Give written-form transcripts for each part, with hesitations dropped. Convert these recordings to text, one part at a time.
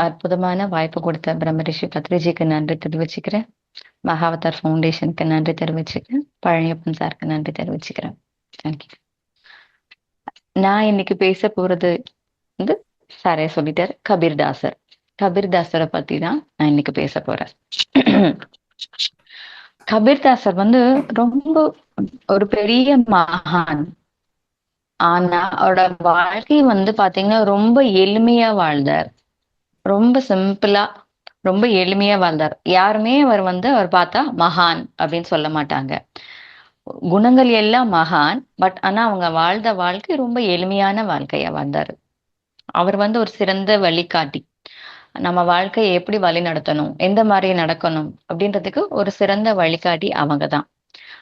அற்புதமான வாய்ப்பு கொடுத்த பிரம்மரிஷி பத்ரிஜிக்கு நன்றி தெரிவிச்சுக்கிறேன். மகாவதார் ஃபவுண்டேஷனுக்கு நன்றி தெரிவிச்சுக்கிறேன். பழனியப்பன் சாருக்கு நன்றி தெரிவிச்சுக்கிறேன். தேங்க்யூ. நான் இன்னைக்கு பேச போறது வந்து சாரே சொல்லிட்டார், கபீர்தாசர். கபீர்தாசரை பத்தி தான் நான் இன்னைக்கு பேச போறேன். கபீர்தாசர் வந்து ரொம்ப ஒரு பெரிய மகான். ஆனா அவரோட வாழ்க்கை வந்து பாத்தீங்கன்னா ரொம்ப எளிமையா வாழ்ந்தார். ரொம்ப சிம்பிளா, ரொம்ப எளிமையா வாழ்ந்தார். யாருமே அவர் பார்த்தா மகான் அப்படின்னு சொல்ல மாட்டாங்க. குணங்கள் எல்லாம் மகான். பட் ஆனா அவங்க வாழ்ந்த வாழ்க்கை ரொம்ப எளிமையான வாழ்க்கையா வாழ்ந்தாரு. அவர் வந்து ஒரு சிறந்த வழிகாட்டி. நம்ம வாழ்க்கையை எப்படி வழி நடத்தணும், எந்த மாதிரி நடக்கணும் அப்படின்றதுக்கு ஒரு சிறந்த வழிகாட்டி அவங்கதான்.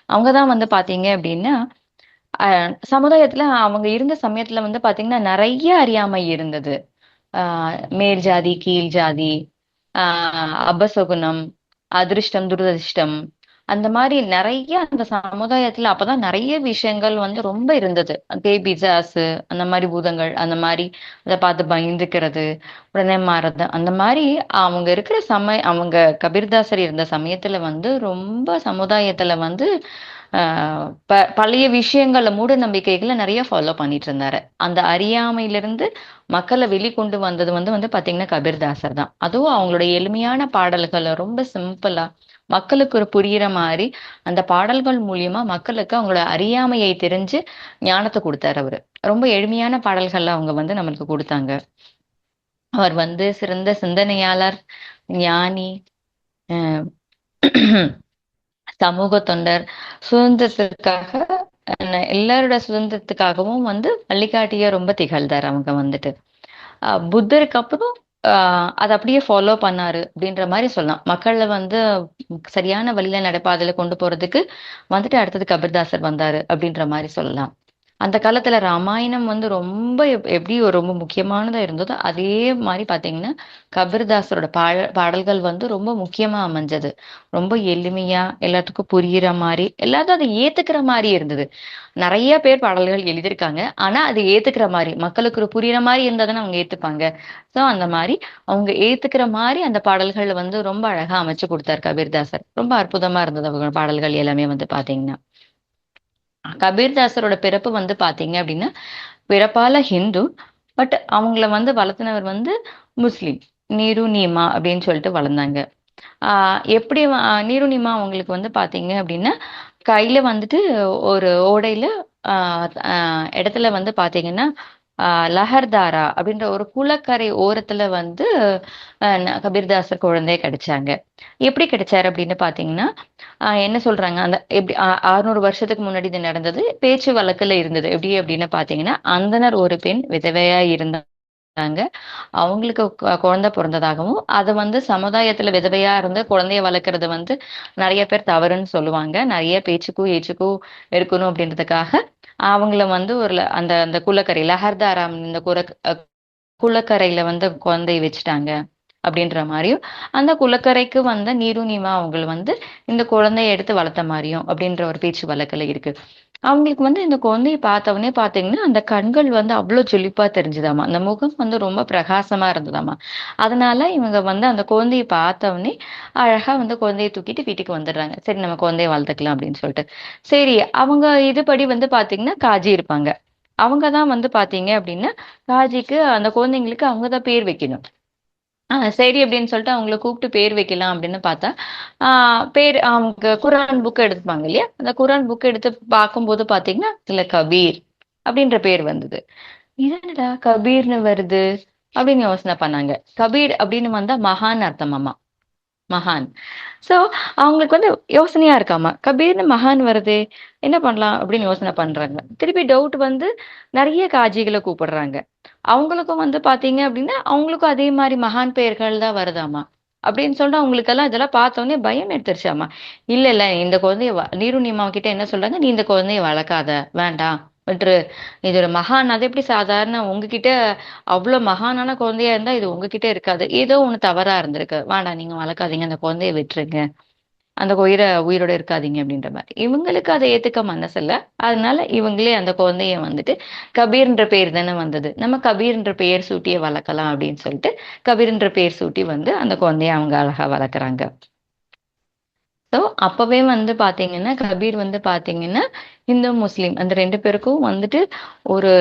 அவங்கதான் வந்து பாத்தீங்க அப்படின்னா சமுதாயத்துல அவங்க இருந்த சமயத்துல வந்து பாத்தீங்கன்னா நிறைய அறியாமை இருந்தது. மேல் ஜாதி, கீழ் ஜாதி, அபசகுனம், அதிர்ஷ்டம், துரதிர்ஷ்டம், அந்த மாதிரி நிறைய அந்த சமுதாயத்துல அப்பதான் நிறைய விஷயங்கள் வந்து ரொம்ப இருந்தது. பேய் பிசாசு, அந்த மாதிரி பூதங்கள், அந்த மாதிரி அதை பார்த்து பயந்துக்கிறது, உடனே மாறுறது, அந்த மாதிரி அவங்க இருக்கிற அவங்க கபீர்தாசர் இருந்த சமயத்துல வந்து ரொம்ப சமுதாயத்துல வந்து பழைய விஷயங்கள மூட நம்பிக்கைகளை நிறைய ஃபாலோ பண்ணிட்டு இருந்தாரு. அந்த அறியாமையிலிருந்து மக்களை வெளிக்கொண்டு வந்தது வந்து வந்து பாத்தீங்கன்னா கபீர்தாசர் தான். அதுவும் அவங்களோட எளிமையான பாடல்களை ரொம்ப சிம்பிளா மக்களுக்கு ஒரு புரியிற மாதிரி அந்த பாடல்கள் மூலியமா மக்களுக்கு அவங்களோட அறியாமையை தெரிஞ்சு ஞானத்தை கொடுத்தாரு அவரு. ரொம்ப எளிமையான பாடல்கள்ல அவங்க வந்து நம்மளுக்கு கொடுத்தாங்க. அவர் வந்து சிறந்த சிந்தனையாளர், ஞானி, அஹ் சமூக தொண்டர், சுதந்திரத்திற்காக எல்லாரோட சுதந்திரத்துக்காகவும் வந்து வழிகாட்டியா ரொம்ப திகழ்ந்தார் அவங்க வந்துட்டு. புத்தருக்கு அப்புறம் அதை அப்படியே ஃபாலோ பண்ணாரு அப்படின்ற மாதிரி சொல்லலாம். மக்களை வந்து சரியான வழியில நடைபாதையில கொண்டு போறதுக்கு வந்துட்டு அடுத்தது கபீர்தாசர் வந்தாரு அப்படின்ற மாதிரி சொல்லலாம். அந்த காலத்துல ராமாயணம் வந்து ரொம்ப எப்படி ஒரு ரொம்ப முக்கியமானதா இருந்ததோ அதே மாதிரி பாத்தீங்கன்னா கபீர்தாசரோட பாடல்கள் வந்து ரொம்ப முக்கியமா அமைஞ்சது. ரொம்ப எளிமையா எல்லாத்துக்கும் புரியுற மாதிரி, எல்லாத்தையும் அதை ஏத்துக்கிற மாதிரி இருந்தது. நிறைய பேர் பாடல்கள் எழுதியிருக்காங்க. ஆனா அது ஏத்துக்கிற மாதிரி, மக்களுக்கு ஒரு புரியுற மாதிரி இருந்தாதானே அவங்க ஏத்துப்பாங்க. சோ அந்த மாதிரி அவங்க ஏத்துக்கிற மாதிரி அந்த பாடல்கள் வந்து ரொம்ப அழகா அமைச்சு கொடுத்தாரு கபீர்தாசர். ரொம்ப அற்புதமா இருந்தது அவங்க பாடல்கள் எல்லாமே வந்து பாத்தீங்கன்னா. கபீர்தாசரோட பிறப்பு வந்து பாத்தீங்க அப்படின்னா பிறப்பால ஹிந்து. பட் அவங்கள வந்து வளர்த்தினவர் வந்து முஸ்லிம். நீரு நீமா அப்படின்னு சொல்லிட்டு வளர்ந்தாங்க. எப்படி நீரு நீமா அவங்களுக்கு வந்து பாத்தீங்க அப்படின்னா கையில வந்துட்டு ஒரு ஓடையில இடத்துல வந்து பாத்தீங்கன்னா லஹர்தாரா அப்படின்ற ஒரு குளக்கரை ஓரத்துல வந்து கபீர்தாசர் குழந்தைய கிடைச்சாங்க. எப்படி கிடைச்சாரு அப்படின்னு பாத்தீங்கன்னா என்ன சொல்றாங்க, அந்த எப்படி 600 வருஷத்துக்கு முன்னாடி இது நடந்தது. பேச்சு வழக்குல இருந்தது. எப்படி அப்படின்னு பாத்தீங்கன்னா அந்தனர் ஒரு பெண் விதவையா இருந்தாங்க. அவங்களுக்கு குழந்தை பிறந்ததாகவும் அதை வந்து சமுதாயத்துல விதவையா இருந்து குழந்தைய வளர்க்கறது வந்து நிறைய பேர் தவறுன்னு சொல்லுவாங்க. நிறைய பேச்சுக்கும் ஏச்சுக்கும் இருக்கணும் அப்படின்றதுக்காக அவங்கள வந்து அந்த அந்த குளக்கரை லஹர்தாராம் இந்த குளக்கரையில வந்து குழந்தைய வச்சுட்டாங்க அப்படின்ற மாதிரியும், அந்த குளக்கரைக்கு வந்த நீரு நீமா அவங்க வந்து இந்த குழந்தைய எடுத்து வளர்த்த மாதிரியும் அப்படின்ற ஒரு பேச்சு வழக்குல இருக்கு. அவங்களுக்கு வந்து இந்த குழந்தைய பார்த்தவொடனே பாத்தீங்கன்னா அந்த கண்கள் வந்து அவ்வளவு ஜொலிப்பா தெரிஞ்சுதாமா, அந்த முகம் வந்து ரொம்ப பிரகாசமா இருந்ததாமா. அதனால இவங்க வந்து அந்த குழந்தைய பார்த்தவொடனே அழகா வந்து குழந்தைய தூக்கிட்டு வீட்டுக்கு வந்துடுறாங்க. சரி நம்ம குழந்தைய வளர்த்துக்கலாம் அப்படின்னு சொல்லிட்டு. சரி அவங்க இதுபடி வந்து பாத்தீங்கன்னா காஜி இருப்பாங்க. அவங்கதான் வந்து பாத்தீங்க அப்படின்னா காஜிக்கு அந்த குழந்தைங்களுக்கு அவங்கதான் பேர் வைக்கணும். சரி அப்படின்னு சொல்லிட்டு அவங்கள கூப்பிட்டு பேர் வைக்கலாம் அப்படின்னு பார்த்தா பேர் அவங்க குரான் புக் எடுத்துப்பாங்க இல்லையா, அந்த குரான் புக் எடுத்து பார்க்கும்போது பாத்தீங்கன்னா இதுல கபீர் அப்படின்ற பேர் வந்தது. இதனடா கபீர்னு வருது அப்படின்னு யோசனை பண்ணாங்க. கபீர் அப்படின்னு வந்தா மகான் அர்த்தமாமா, மகான். சோ அவங்களுக்கு வந்து யோசனையா இருக்காமா, கபீர்னு மகான் வருதே, என்ன பண்ணலாம் அப்படின்னு யோசனை பண்றாங்க. திருப்பி டவுட் வந்து நிறைய காஜிகளை கூப்பிடுறாங்க. அவங்களுக்கும் வந்து பாத்தீங்க அப்படின்னா அவங்களுக்கும் அதே மாதிரி மகான் பெயர்கள் தான் வருதாமா. அப்படின்னு சொல்லிட்டு அவங்களுக்கெல்லாம் இதெல்லாம் பார்த்தோன்னே பயம் எடுத்துருச்சாமா. இல்ல இல்ல இந்த குழந்தைய நீரு நீமா கிட்ட என்ன சொல்றாங்க, நீ இந்த குழந்தைய வளர்க்காத, வேண்டாம் விட்டுரு, இது ஒரு மகான். அது எப்படி சாதாரண உங்ககிட்ட அவ்வளவு மகானான குழந்தையா இருந்தா இது உங்ககிட்ட இருக்காது, ஏதோ ஒண்ணு தவறா இருந்திருக்கு, வேண்டாம் நீங்க வளர்க்காதீங்க, அந்த குழந்தைய விட்டுருங்க. அந்த உயிரோட இருக்காதீங்க அப்படின்ற மாதிரி. இவங்களுக்கு அதை ஏத்துக்க மனசில்ல. அதனால இவங்களே அந்த குழந்தைய வந்துட்டு கபீர்ன்ற பேர் தானே வந்தது, நம்ம கபீர்ன்ற பெயர் சூட்டியே வளர்க்கலாம் அப்படின்னு சொல்லிட்டு கபீர்ன்ற பேர் சூட்டி வந்து அந்த குழந்தைய அவங்க அழகா வளர்க்குறாங்க. ஸோ அப்பவே வந்து பாத்தீங்கன்னா கபீர் வந்து பாத்தீங்கன்னா இந்து முஸ்லீம் அந்த ரெண்டு பேருக்கும் வந்துட்டு ஒரு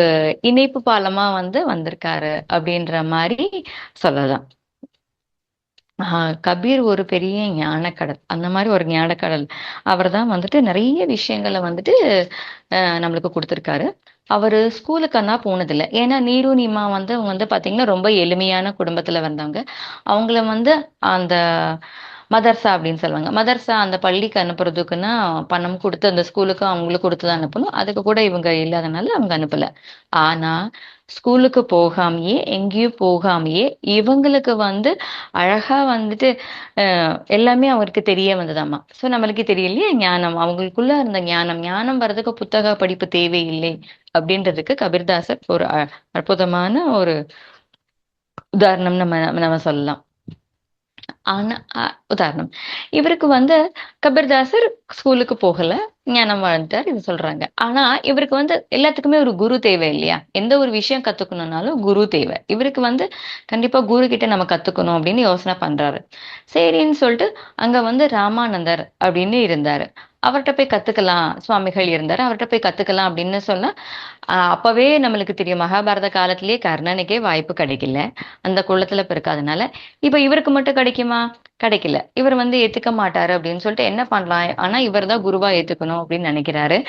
இணைப்பு பாலமா வந்து வந்திருக்காரு அப்படின்ற மாதிரி சொல்லலாம். கபீர் ஒரு பெரிய ஞானக்கடல், அந்த மாதிரி ஒரு ஞானக்கடல். அவர் தான் வந்துட்டு நிறைய விஷயங்களை வந்துட்டு நம்மளுக்கு கொடுத்துருக்காரு. அவரு ஸ்கூலுக்கெல்லாம் போனதில்லை. ஏன்னா நீரு நீமா வந்து அவங்க வந்து பாத்தீங்கன்னா ரொம்ப எளிமையான குடும்பத்துல வந்தவங்க. அவங்கள வந்து அந்த மதர்சா அப்படின்னு சொல்லுவாங்க. மதர்சா அந்த பள்ளிக்கு அனுப்புறதுக்குன்னா பணம் கொடுத்து அந்த ஸ்கூலுக்கு அவங்களுக்கு கொடுத்து தான் அனுப்பணும். அதுக்கு கூட இவங்க இல்லாதனால அவங்க அனுப்பல. ஆனா ஸ்கூலுக்கு போகாமயே எங்கேயும் போகாமயே இவங்களுக்கு வந்து அழகா வந்துட்டு எல்லாமே அவருக்கு தெரிய வந்ததாமா. சோ நம்மளுக்கு தெரியலையே ஞானம், அவங்களுக்குள்ள இருந்த ஞானம், ஞானம் வர்றதுக்கு புத்தக படிப்பு தேவையில்லை அப்படின்றதுக்கு கபீர்தாசர் ஒரு அற்புதமான ஒரு உதாரணம் நம்ம நம்ம சொல்லலாம். ஆனா உதாரணம், இவருக்கு வந்து கபீர்தாசர் ஸ்கூலுக்கு போகல, ஞானம் வாழ்ந்தார் இது சொல்றாங்க. ஆனா இவருக்கு வந்து எல்லாத்துக்குமே ஒரு குரு தேவை இல்லையா? எந்த ஒரு விஷயம் கத்துக்கணும்னாலும் குரு தேவை. இவருக்கு வந்து கண்டிப்பா குரு கிட்ட நம்ம கத்துக்கணும் அப்படின்னு யோசனை பண்றாரு. சரின்னு சொல்லிட்டு அங்க வந்து ராமானந்தர் அப்படின்னு இருந்தாரு. அவர்கிட்ட போய் கத்துக்கலாம், சுவாமிகள் இருந்தாரு, அவர்கிட்ட போய் கத்துக்கலாம் அப்படின்னு சொன்னா அப்பவே நம்மளுக்கு தெரியும் மகாபாரத காலத்திலேயே கர்ணனுக்கே வாய்ப்பு கிடைக்கல அந்த குளத்துல பிறக்காதனால. இப்ப இவருக்கு மட்டும் கிடைக்குமா? கிடைக்கல. இவர் வந்து ஏத்துக்க மாட்டாரு அப்படின்னு சொல்லிட்டு என்ன பண்ணலாம், ஆனா இவர் தான் குருவா ஏத்துக்கணும் அப்படின்னு நினைக்கிறாரு.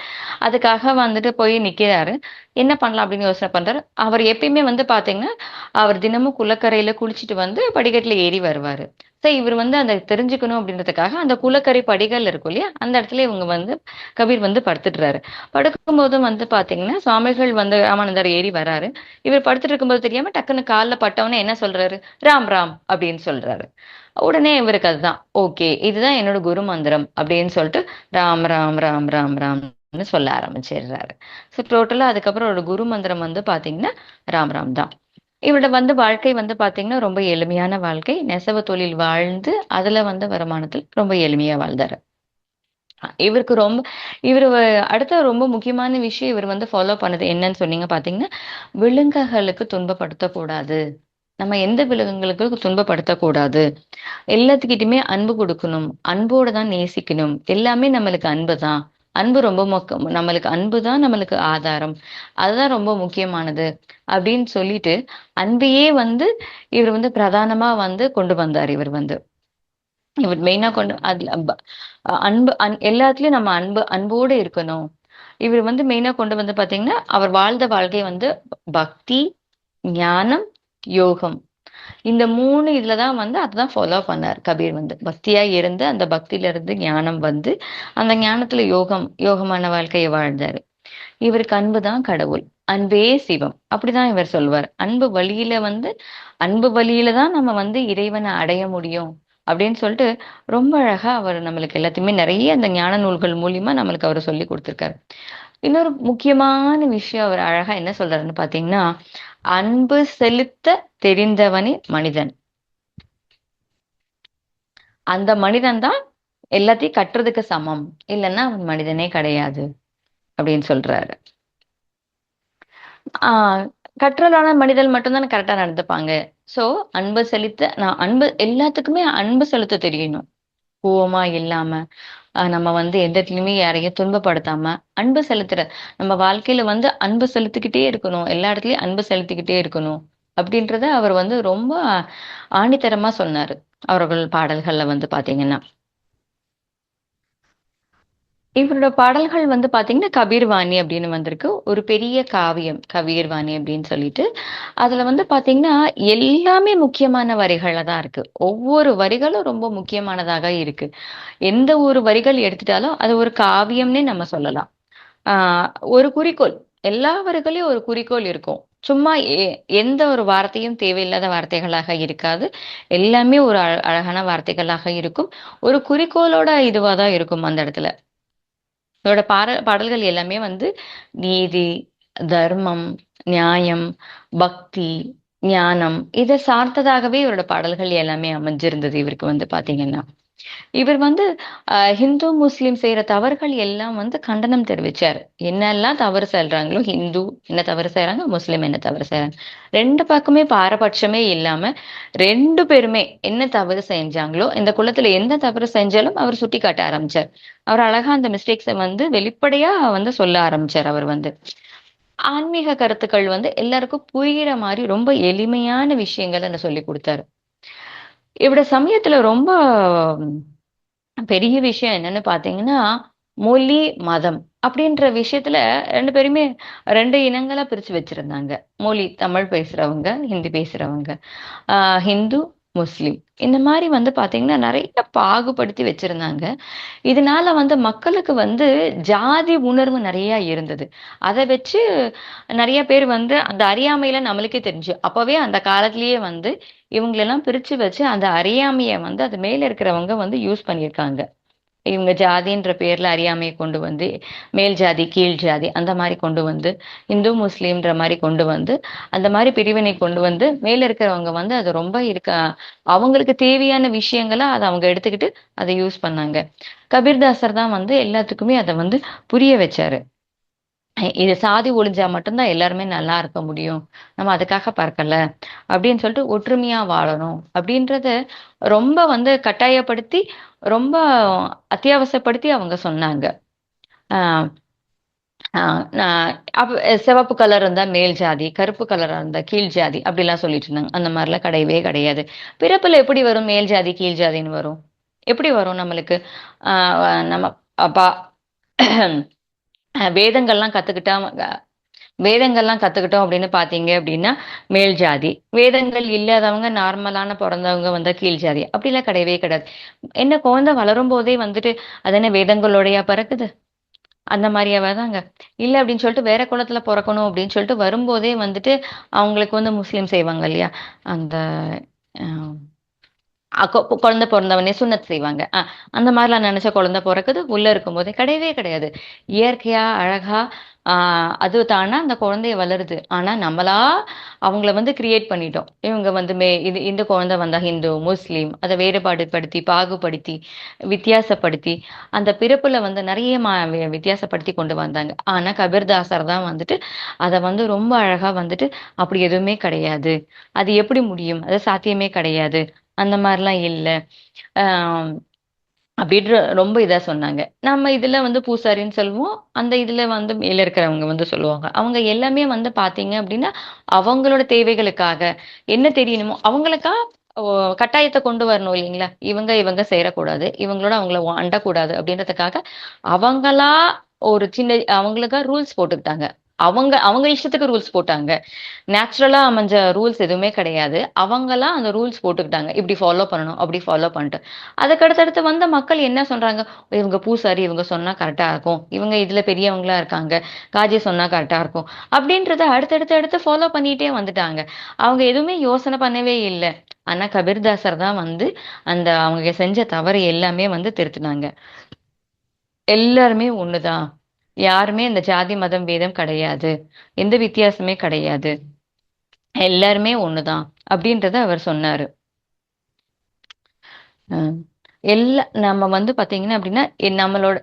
அதுக்காக வந்துட்டு போய் நிக்கிறாரு. என்ன பண்ணலாம் அப்படின்னு யோசனை பண்றாரு. அவர் எப்பயுமே வந்து பாத்தீங்கன்னா அவர் தினமும் குளக்கரையில குளிச்சுட்டு வந்து படிக்கட்டுல ஏறி வருவாரு. சரி, இவர் வந்து அந்த தெரிஞ்சுக்கணும் அப்படின்றதுக்காக அந்த குளக்கரை படிகள் இருக்கும் இல்லையா, அந்த இடத்துல இவங்க வந்து கபீர் வந்து படுத்துடுறாரு. படுக்கும்போதும் வந்து பாத்தீங்கன்னா சுவாமிகள் வந்து ராமானந்தர் ஏறி வராரு. இவர் படுத்துட்டு இருக்கும்போது தெரியாம டக்குன்னு கால்ல பட்டவனே என்ன சொல்றாரு, ராம் ராம் அப்படின்னு சொல்றாரு. உடனே இவருக்கு அதுதான் ஓகே, இதுதான் என்னோட குரு மந்திரம் அப்படின்னு சொல்லிட்டு ராம் ராம் ராம் ராம் ராம்னு சொல்ல ஆரம்பிச்சிடுறாரு. ஸோ டோட்டலா அதுக்கப்புறம் ஒரு குரு மந்திரம் வந்து பாத்தீங்கன்னா ராம் ராம் தான். இவரோட வந்து வாழ்க்கை வந்து பாத்தீங்கன்னா ரொம்ப எளிமையான வாழ்க்கை. நெசவு தொழில் வாழ்ந்து அதுல வந்து வருமானத்தில் ரொம்ப எளிமையா வாழ்ந்தாரு. இவருக்கு ரொம்ப இவரு அடுத்த ரொம்ப முக்கியமான விஷயம் இவர் வந்து ஃபாலோ பண்ணது என்னன்னு சொன்னீங்க பாத்தீங்கன்னா, விலங்குகளுக்கு துன்பப்படுத்தக்கூடாது. நம்ம எந்த விலங்குகளுக்கும் துன்பப்படுத்தக்கூடாது. எல்லாத்துக்கிட்டுமே அன்பு கொடுக்கணும். அன்போட தான் நேசிக்கணும். எல்லாமே நம்மளுக்கு அன்பு தான். அன்பு ரொம்ப நம்மளுக்கு அன்பு தான் நம்மளுக்கு ஆதாரம். அதுதான் ரொம்ப முக்கியமானது. அப்படின்னு சொல்லிட்டு அன்பையே வந்து இவர் வந்து பிரதானமா வந்து கொண்டு வந்தார் இவர் வந்து. இவர் மெயினா கொண்டு அதுல அன்பு எல்லாத்துலயும் நம்ம அன்போடு இருக்கணும். இவர் வந்து மெயினா கொண்டு வந்து பாத்தீங்கன்னா அவர் வாழ்ந்த வாழ்க்கை வந்து பக்தி, ஞானம், யோகம், இந்த மூணு இதுலதான் வந்து அதுதான் ஃபாலோ பண்ணார் கபீர் வந்து. பக்தியா இருந்து அந்த பக்தியில இருந்து ஞானம் வந்து அந்த ஞானத்துல யோகமான வாழ்க்கையை வாழ்ந்தாரு. இவருக்கு அன்பு தான் கடவுள், அன்பே சிவம் அப்படிதான் இவர் சொல்வார். அன்பு வழியில தான் நம்ம வந்து இறைவனை அடைய முடியும் அப்படின்னு சொல்லிட்டு ரொம்ப அழகா அவர் நம்மளுக்கு எல்லாத்தையுமே நிறைய அந்த ஞான நூல்கள் மூலியமா நம்மளுக்கு அவர் சொல்லி கொடுத்திருக்காரு. இன்னொரு முக்கியமான விஷயம் அவர் அழகா என்ன சொல்றாருன்னு பாத்தீங்கன்னா, அன்பு செலுத்த தெரிந்தவனே மனிதன். அந்த மனிதன் தான் எல்லாத்தையும் கட்டுறதுக்கு சமம். இல்லைன்னா அவன் மனிதனே கிடையாது அப்படின்னு சொல்றாரு. ஆஹ் கற்றலான மனிதன் மட்டும்தான் கரெக்டா நடந்துப்பாங்க. சோ நான் அன்பு எல்லாத்துக்குமே அன்பு செலுத்த தெரியணும். கோவமா இல்லாம நம்ம வந்து எந்த இடத்துலயுமே யாரையும் துன்பப்படுத்தாம அன்பு செலுத்துற நம்ம வாழ்க்கையில வந்து அன்பு செலுத்திக்கிட்டே இருக்கணும். எல்லா இடத்துலயும் அன்பு செலுத்திக்கிட்டே இருக்கணும் அப்படின்றத அவர் வந்து ரொம்ப ஆணித்தரமா சொன்னாரு அவர்கள் பாடல்கள்ல வந்து பாத்தீங்கன்னா. இவரோட பாடல்கள் வந்து பாத்தீங்கன்னா கபீர்வாணி அப்படின்னு வந்திருக்கு. ஒரு பெரிய காவியம் கபீர்வாணி அப்படின்னு சொல்லிட்டு. அதுல வந்து பாத்தீங்கன்னா எல்லாமே முக்கியமான வரிகளா தான் இருக்கு. ஒவ்வொரு வரிகளும் ரொம்ப முக்கியமானதாக இருக்கு. எந்த ஒரு வரிகள் எடுத்துட்டாலும் அது ஒரு காவியம்னே நம்ம சொல்லலாம். ஆஹ் ஒரு குறிக்கோள், எல்லா வரிகளையும் ஒரு குறிக்கோள் இருக்கும். சும்மா எந்த ஒரு வார்த்தையும் தேவையில்லாத வார்த்தைகளாக இருக்காது. எல்லாமே ஒரு அழகான வார்த்தைகளாக இருக்கும். ஒரு குறிக்கோளோட இதுவா தான் இருக்கும் அந்த இடத்துல. இதோட பாடல்கள் எல்லாமே வந்து நீதி, தர்மம், நியாயம், பக்தி, ஞானம் இதை சார்ந்ததாகவே இவரோட பாடல்கள் எல்லாமே அமைஞ்சிருந்தது இவருக்கு வந்து பாத்தீங்கன்னா. இவர் வந்து ஹிந்து முஸ்லிம் செய்யற தவறுகள் எல்லாம் வந்து கண்டனம் தெரிவிச்சார். என்னெல்லாம் தவறு செய்றாங்களோ, ஹிந்து என்ன தவறு செய்றாங்க, முஸ்லிம் என்ன தவறு செய்றாங்க, ரெண்டு பக்கமே பாரபட்சமே இல்லாம ரெண்டு பேருமே என்ன தவறு செஞ்சாங்களோ, இந்த குலத்துல எந்த தவறு செஞ்சாலும் அவர் சுட்டி காட்ட ஆரம்பிச்சார். அவர் அழகா அந்த மிஸ்டேக்ஸை வந்து வெளிப்படையா வந்து சொல்ல ஆரம்பிச்சார். அவர் வந்து ஆன்மீக கருத்துக்கள் வந்து எல்லாருக்கும் புரிகிற மாதிரி ரொம்ப எளிமையான விஷயங்களை சொல்லி கொடுத்தாரு. இவரோட சமயத்துல ரொம்ப பெரிய விஷயம் என்னன்னு பாத்தீங்கன்னா, மொழி, மதம் அப்படின்ற விஷயத்துல 2 பேருமே 2 இனங்களா பிரிச்சு வச்சிருந்தாங்க. மொழி, தமிழ் பேசுறவங்க, ஹிந்தி பேசுறவங்க. ஆ ஹிந்து, முஸ்லிம். இந்த மாரி வந்து பாத்தீங்கன்னா, நெறைய பாகுபடுத்தி வச்சிருந்தாங்க. இதனால வந்து மக்களுக்கு வந்து ஜாதி உணர்வு நெறைய இருந்தது. அத வச்சு நெறைய பேர் வந்து அந்த அறியாமையில நம்மளுக்கே தெரிஞ்சு. அப்பவே அந்த காலத்திலேயே வந்து இவங்களெல்லாம் பிரிச்சு வச்சு அந்த அறியாமைய வந்து அது மேல இருக்கிறவங்க வந்து யூஸ் பண்ணியிருக்காங்க. இவங்க ஜாதின்ற பேர்ல அறியாமைய கொண்டு வந்து, மேல் ஜாதி, கீழ் ஜாதி அந்த மாரி கொண்டு வந்து, இந்து, முஸ்லிம்ன்ற மாரி கொண்டு வந்து, அந்த மாரி பிரிவினை கொண்டு வந்து, மேல இருக்கிறவங்க வந்து அது ரொம்ப அவங்களுக்கு தேவையான விஷயங்கள அத அவங்க எடுத்துக்கிட்டு அத யூஸ் பண்ணாங்க. கபீர்தாசர் தான் வந்து எல்லாத்துக்குமே அத வந்து புரிய வச்சாரு. இது சாதி ஒழிஞ்சா மட்டும்தான் எல்லாருமே நல்லா இருக்க முடியும். நம்ம அதுக்காக பறக்கல. அப்படின்னு சொல்லிட்டு ஒற்றுமையா வாழணும். அப்படின்றத ரொம்ப வந்து கட்டாயப்படுத்தி, ரொம்ப அத்தியாவசியப்படுத்தி அவங்க சொன்னாங்க. ஆ ஆ நான் சிவப்பு கலர் இருந்தா மேல் ஜாதி, கருப்பு கலரா இருந்தா கீழ் ஜாதி அப்படிலாம் சொல்லிட்டு இருந்தாங்க. அந்த மாரிலாம் கிடையவே கிடையாது. பிறப்புல எப்படி வரும் மேல் ஜாதி, கீழ் ஜாதின்னு வரும்? எப்படி வரும் நம்மளுக்கு? ஆ நம்ம அப்பா வேதங்கள்லாம் கத்துக்கிட்டா வேதங்கள்லாம் கத்துக்கிட்டோம் அப்படின்னு பார்த்தீங்க அப்படின்னா, மேல் ஜாதி. வேதங்கள் இல்லாதவங்க நார்மலான பொறந்தவங்க வந்தா கீழ் ஜாதி. அப்படிலாம் கிடையவே கிடையாது. என்ன குழந்தை வளரும்போதே வந்துட்டு, அது என்ன வேதங்களோடயா பிறக்குது? அந்த மாரியாவா தாங்க. இல்ல அப்படின்னு சொல்லிட்டு வேற குலத்துல பொறக்கணும் அப்படின்னு சொல்லிட்டு வரும்போதே வந்துட்டு, அவங்களுக்கு வந்து முஸ்லீம் செய்வாங்க இல்லையா? அந்த அ குழந்தை பொறந்தவனே சுன்னத் செய்வாங்க. அந்த மாரிலாம் நெனச்சா குழந்தை பொறக்குது. உள்ள இருக்கும்போதே கிடையவே கிடையாது. இயற்கையா, அழகா அது தானா அந்த குழந்தை வளருது. ஆனா நம்மளா அவங்கள வந்து கிரியேட் பண்ணிட்டோம். இவங்க வந்து இந்த குழந்தை வந்தா ஹிந்து, முஸ்லீம் அத வேறுபாடு படுத்தி, பாகுபடுத்தி, வித்தியாசப்படுத்தி, அந்த பிறப்புல வந்து நெறைய வித்தியாசப்படுத்தி கொண்டு வந்தாங்க. ஆனா கபீர்தாசர் தான் வந்துட்டு, அத வந்து ரொம்ப அழகா வந்துட்டு, அப்படி எதுவுமே கிடையாது. அது எப்படி முடியும்? அது சாத்தியமே கிடையாது. அந்த மாரிலாம் இல்ல. அ அப்படின்ற ரொம்ப இதா சொன்னாங்க. நம்ம இதுல வந்து பூசாரின்னு சொல்லுவோம். அந்த இதுல வந்து மேல இருக்கிறவங்க வந்து சொல்லுவாங்க. அவங்க எல்லாமே வந்து பார்த்தீங்க அப்படின்னா, அவங்களோட தேவைகளுக்காக என்ன தெரியணுமோ அவங்களுக்கா ஓ கட்டாயத்த கொண்டு வரணும் இல்லைங்களா? இவங்க சேரக்கூடாது. இவங்களோட அவங்கள அண்டக்கூடாது அப்படின்றதுக்காக, அவங்களா ஒரு சின்ன அவங்களுக்கா ரூல்ஸ் போட்டுக்கிட்டாங்க. அவங்க அவங்க இஷ்டத்துக்கு ரூல்ஸ் போட்டாங்க. நேச்சுரலா அமைஞ்ச ரூல்ஸ் எதுவுமே கிடையாது. அவங்களா அந்த ரூல்ஸ் போட்டுக்கிட்டாங்க. இப்படி ஃபாலோ பண்ணணும், அப்படி ஃபாலோ பண்ணிட்டு. அதுக்கு அடுத்தடுத்து வந்த மக்கள் என்ன சொல்றாங்க, இவங்க பூசாரி, இவங்க சொன்னா கரெக்ட்டா இருக்கும். இவங்க இதுல பெரியவங்களா இருக்காங்க. காஜி சொன்னா கரெக்ட்டா இருக்கும். அப்படின்றத அடுத்தடுத்து அடுத்து ஃபாலோ பண்ணிட்டே வந்துட்டாங்க. அவங்க எதுவுமே யோசனை பண்ணவே இல்ல. ஆனா கபீர்தாசர் தான் வந்து அந்த அவங்க செஞ்ச தவறு எல்லாமே வந்து திருத்துனாங்க. எல்லாருமே ஒண்ணுதான். யாருமே இந்த ஜாதி, மதம், பேதம் கிடையாது. எந்த வித்தியாசமே கிடையாது. எல்லாருமே ஒண்ணுதான் அப்படின்றத அவர் சொன்னாரு. அஹ் நம்ம வந்து பாத்தீங்கன்னா அப்படின்னா நம்மளோட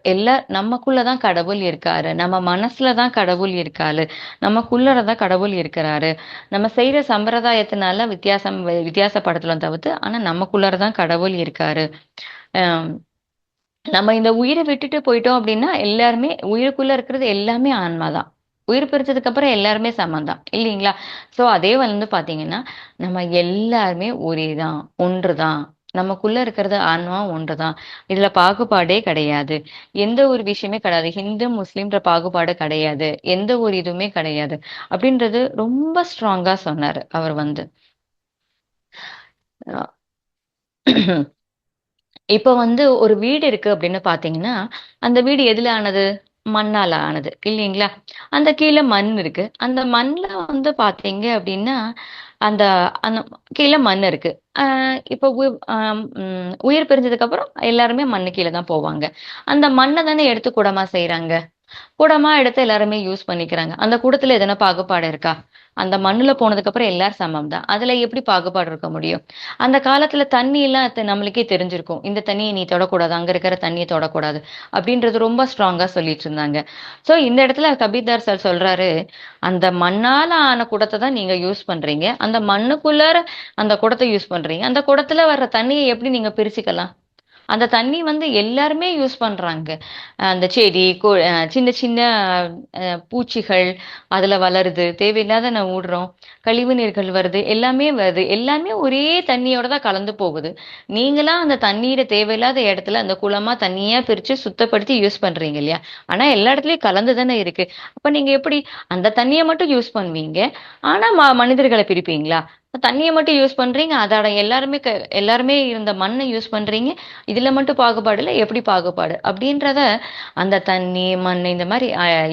நமக்குள்ளதான் கடவுள் இருக்காரு. நம்ம மனசுலதான் கடவுள் இருக்காரு. நமக்குள்ளதான் கடவுள் இருக்கிறாரு. நம்ம செய்யற சம்பிரதாயத்தினால வித்தியாசப்படுத்தலாம் தவிர்த்து ஆனா நமக்குள்ளதான் கடவுள் இருக்காரு. அஹ் நம்ம இந்த உயிரை விட்டுட்டு போயிட்டோம் அப்படின்னா எல்லாருமே உயிருக்குள்ள இருக்கிறது எல்லாமே ஆன்மாதான். உயிர் பிரிச்சதுக்கு அப்புறம் எல்லாருமே சமம்தான் இல்லைங்களா? சோ அதே வந்து பாத்தீங்கன்னா நம்ம எல்லாருமே ஒரேதான், ஒன்றுதான். நமக்குள்ள இருக்கிறது ஆன்மா ஒன்றுதான். இதுல பாகுபாடே கிடையாது. எந்த ஒரு விஷயமே கிடையாது. ஹிந்து முஸ்லிம்ன்ற பாகுபாடு கிடையாது. எந்த ஒரு இதுவுமே கிடையாது அப்படின்றது ரொம்ப ஸ்ட்ராங்கா சொன்னாரு அவர் வந்து. இப்ப வந்து ஒரு வீடு இருக்கு அப்படின்னு பாத்தீங்கன்னா, அந்த வீடு எதுல ஆனது? மண்ணால ஆனது இல்லைங்களா? அந்த கீழ மண் இருக்கு. அந்த மண்ல வந்து பாத்தீங்க அப்படின்னா, அந்த அந்த கீழ மண் இருக்கு. அ இப்ப உயிர் பிரிஞ்சதுக்கு அப்புறம் எல்லாருமே மண்ணு கீழ தான் போவாங்க. அந்த மண்ண தானே எடுத்து குடமா செய்றாங்க. குடமா எடுத்து எல்லாருமே யூஸ் பண்ணிக்கிறாங்க. அந்த குடத்துல எதனா பாகுபாடு இருக்கா? அந்த மண்ணுல போனதுக்கு அப்புறம் எல்லாரும் சமம் தான். அதுல எப்படி பாகுபாடு இருக்க முடியும்? அந்த காலத்துல தண்ணி எல்லாம் நம்மளுக்கே தெரிஞ்சிருக்கும். இந்த தண்ணிய நீ தொடக்கூடாது. அங்க இருக்கிற தண்ணிய தொடக்கூடாது. அப்படின்றது ரொம்ப ஸ்ட்ராங்கா சொல்லிட்டு இருந்தாங்க. சோ இந்த இடத்துல கபீர்தார் சார் சொல்றாரு, அந்த மண்ணால ஆன குடத்த தான் நீங்க யூஸ் பண்றீங்க. அந்த மண்ணுக்குள்ளார அந்த குடத்த யூஸ் பண்றீங்க. அந்த குடத்துல வர்ற தண்ணிய எப்படி நீங்க பிரிச்சுக்கலாம்? அந்த தண்ணி வந்து எல்லாருமே யூஸ் பண்றாங்க. அந்த செடி, சின்ன சின்ன பூச்சிகள் அதுல வளருது. தேவையில்லாத நான் விடுறோம். கழிவு நீர்கள் வருது. எல்லாமே வருது. எல்லாமே ஒரே தண்ணியோட தான் கலந்து போகுது. நீங்களா அந்த தண்ணீர தேவையில்லாத இடத்துல அந்த குளமா தண்ணியா பிரிச்சு சுத்தப்படுத்தி யூஸ் பண்றீங்க இல்லையா? ஆனா எல்லா இடத்துலயும் கலந்து தானே இருக்கு. அப்ப நீங்க எப்படி அந்த தண்ணிய மட்டும் யூஸ் பண்ணுவீங்க? ஆனா மனிதர்கள பிரிப்பீங்களா? தண்ணிய மட்டும் யூஸ் பண்றீங்க. அதோட எல்லாருமே இருந்த மண்ணை யூஸ் பண்றீங்க. இதுல மட்டும் பாகுபாடு இல்ல. எப்படி பாகுபாடு? அப்படின்றத அந்த தண்ணி, மண் இந்த மாரி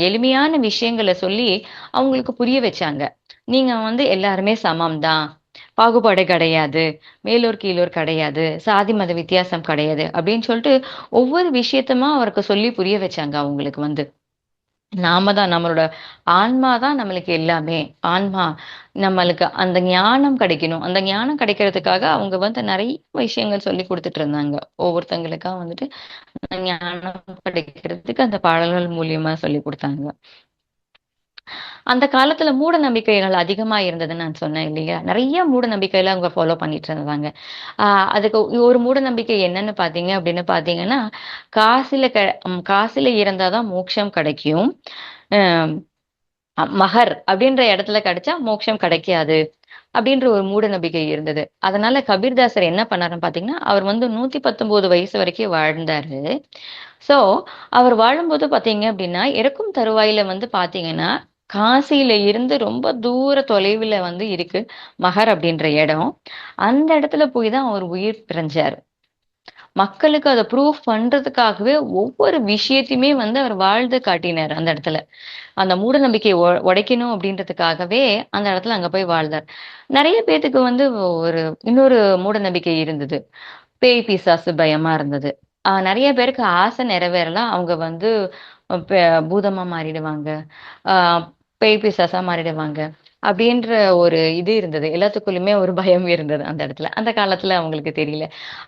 எளிமையான விஷயங்கள சொல்லி அவங்களுக்கு புரிய வச்சாங்க. நீங்க வந்து எல்லாருமே சமம் தான். பாகுபாடு கிடையாது. மேலோர், கீழோர் கிடையாது. சாதி, மத வித்தியாசம் கிடையாது. அப்படின்னு சொல்லிட்டு ஒவ்வொரு விஷயத்தமா அவருக்கு சொல்லி புரிய வச்சாங்க அவங்களுக்கு வந்து. நாம தான் நம்மளோட ஆன்மா தான் நம்மளுக்கு எல்லாமே. ஆன்மா நம்மளுக்கு அந்த ஞானம் கிடைக்கணும். அந்த ஞானம் கிடைக்கிறதுக்காக அவங்க வந்து நெறைய விஷயங்கள் சொல்லிக் குடுத்துட்டு இருந்தாங்க. ஒவ்வொருத்தங்களுக்கா வந்துட்டு ஞானம் கிடைக்கிறதுக்கு அந்த பாடல்கள் மூலியமா சொல்லிக் குடுத்தாங்க. அந்த காலத்துல மூட நம்பிக்கைகள் அதிகமா இருந்ததுன்னு நான் சொன்னேன் இல்லையா? நெறைய மூட நம்பிக்கைலாம் அவங்க ஃபாலோ பண்ணிட்டு இருந்தாங்க. ஆ அதுக்கு ஒரு மூட நம்பிக்கை என்னன்னு பார்த்தீங்க அப்படின்னு பார்த்தீங்கன்னா, காசுல க காசுல இறந்தா தான் மோட்சம் கிடைக்கும். அ மகர் அப்படின்ற இடத்துல கிடைச்சா மோட்சம் கிடைக்காது. அப்படின்ற ஒரு மூட நம்பிக்கை இருந்தது. அதனால கபீர்தாசர் என்ன பண்ணாருன்னு பார்த்தீங்கன்னா, அவர் வந்து 119 வயசு வரைக்கும் வாழ்ந்தாரு. ஸோ, அவர் வாழும்போது பார்த்தீங்க அப்படின்னா, இறக்கும் தருவாயில வந்து பார்த்தீங்கன்னா, காசியில இருந்து ரொம்ப தூர தொலைவில வந்து இருக்கு மகர் அப்படின்ற இடம். அந்த இடத்துல போய் தான் அவர் உயிர் பிரிஞ்சாரு. மக்களுக்கு அத ப்ரூஃப் பண்றதுக்காகவே ஒவ்வொரு விஷயத்தையுமே வந்து அவர் வாழ்ந்து காட்டினாரு அந்த இடத்துல. அந்த மூட நம்பிக்கைய உடைக்கணும் அப்படின்றதுக்காகவே அந்த இடத்துல அங்க போய் வாழ்ந்தார். நெறைய பேத்துக்கு வந்து இன்னொரு மூட நம்பிக்கை இருந்தது. பேய், பிசாசு பயமா இருந்தது. நெறைய பேருக்கு ஆசை நிறைவேறலாம். அவங்க வந்து பெ பூதமா மாறிடுவாங்க. ஆ பேய், பிசாசா மாறிடுவாங்க. அப்படின்ற ஒரு இது இருந்தது. எல்லாத்துக்குள்ளயுமே ஒரு பயம் இருந்தது அந்த இடத்துல. அந்த காலத்துல அவங்களுக்கு தெரியல.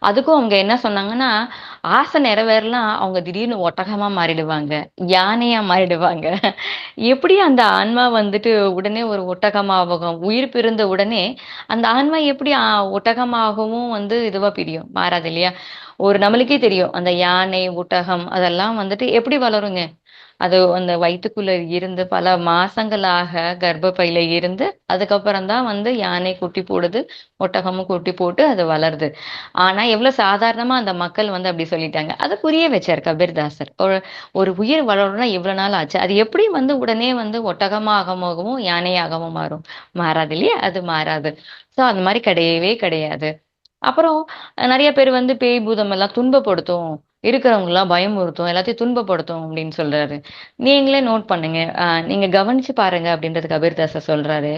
அதுக்கும் அவங்க என்ன சொன்னாங்கன்னா, ஆசை நிறைவேறலாம் அவங்க திடீர்னு ஒட்டகமா மாறிடுவாங்க. யானையா மாறிடுவாங்க. எப்படி அந்த ஆன்மா வந்துட்டு உடனே ஒரு ஒட்டகமாகும்? உயிர் பிரிந்த உடனே அந்த ஆன்மா எப்படி ஒட்டகமாகவும் வந்து இதுவா பிரியும்? மாறாது இல்லையா? நம்மளுக்கே தெரியும். அந்த யானை, ஒட்டகம் அதெல்லாம் வந்துட்டு எப்படி வளருங்க? அது அந்த வயித்துக்குள்ள இருந்து பல மாசங்களாக கர்ப்பப்பையில இருந்து, அதுக்கப்புறம் தான் வந்து யானை குட்டி போடுது. ஒட்டகமும் குட்டி போட்டு அது வளருது. ஆனா, எவ்வளவு சாதாரணமா அந்த மக்கள் வந்து அப்படி சொல்லிட்டாங்க. அத புரிய வச்சாரு கபீர்தாசர். ஒரு ஒரு உயிர் வளரணும்னா இவ்வளவு நாள் ஆச்சு. அது எப்படி வந்து உடனே வந்து ஒட்டகமாகவும், யானையாகவும் மாறும்? மாறாது இல்லையா? அது மாறாது. சோ, அந்த மாரி கிடையவே கிடையாது. அப்புறம் நெறைய பேர் வந்து பேய், பூதம் எல்லாம் துன்பப்படுத்தும். இருக்கிறவங்கலாம் பயமுறுத்தும். எல்லாத்தையும் துன்பப்படுத்தும் அப்படின்னு சொல்றாரு. நீங்களே நோட் பண்ணுங்க. நீங்க கவனிச்சு பாருங்க அப்படின்றது கபீர்தாசர் சொல்றாரு.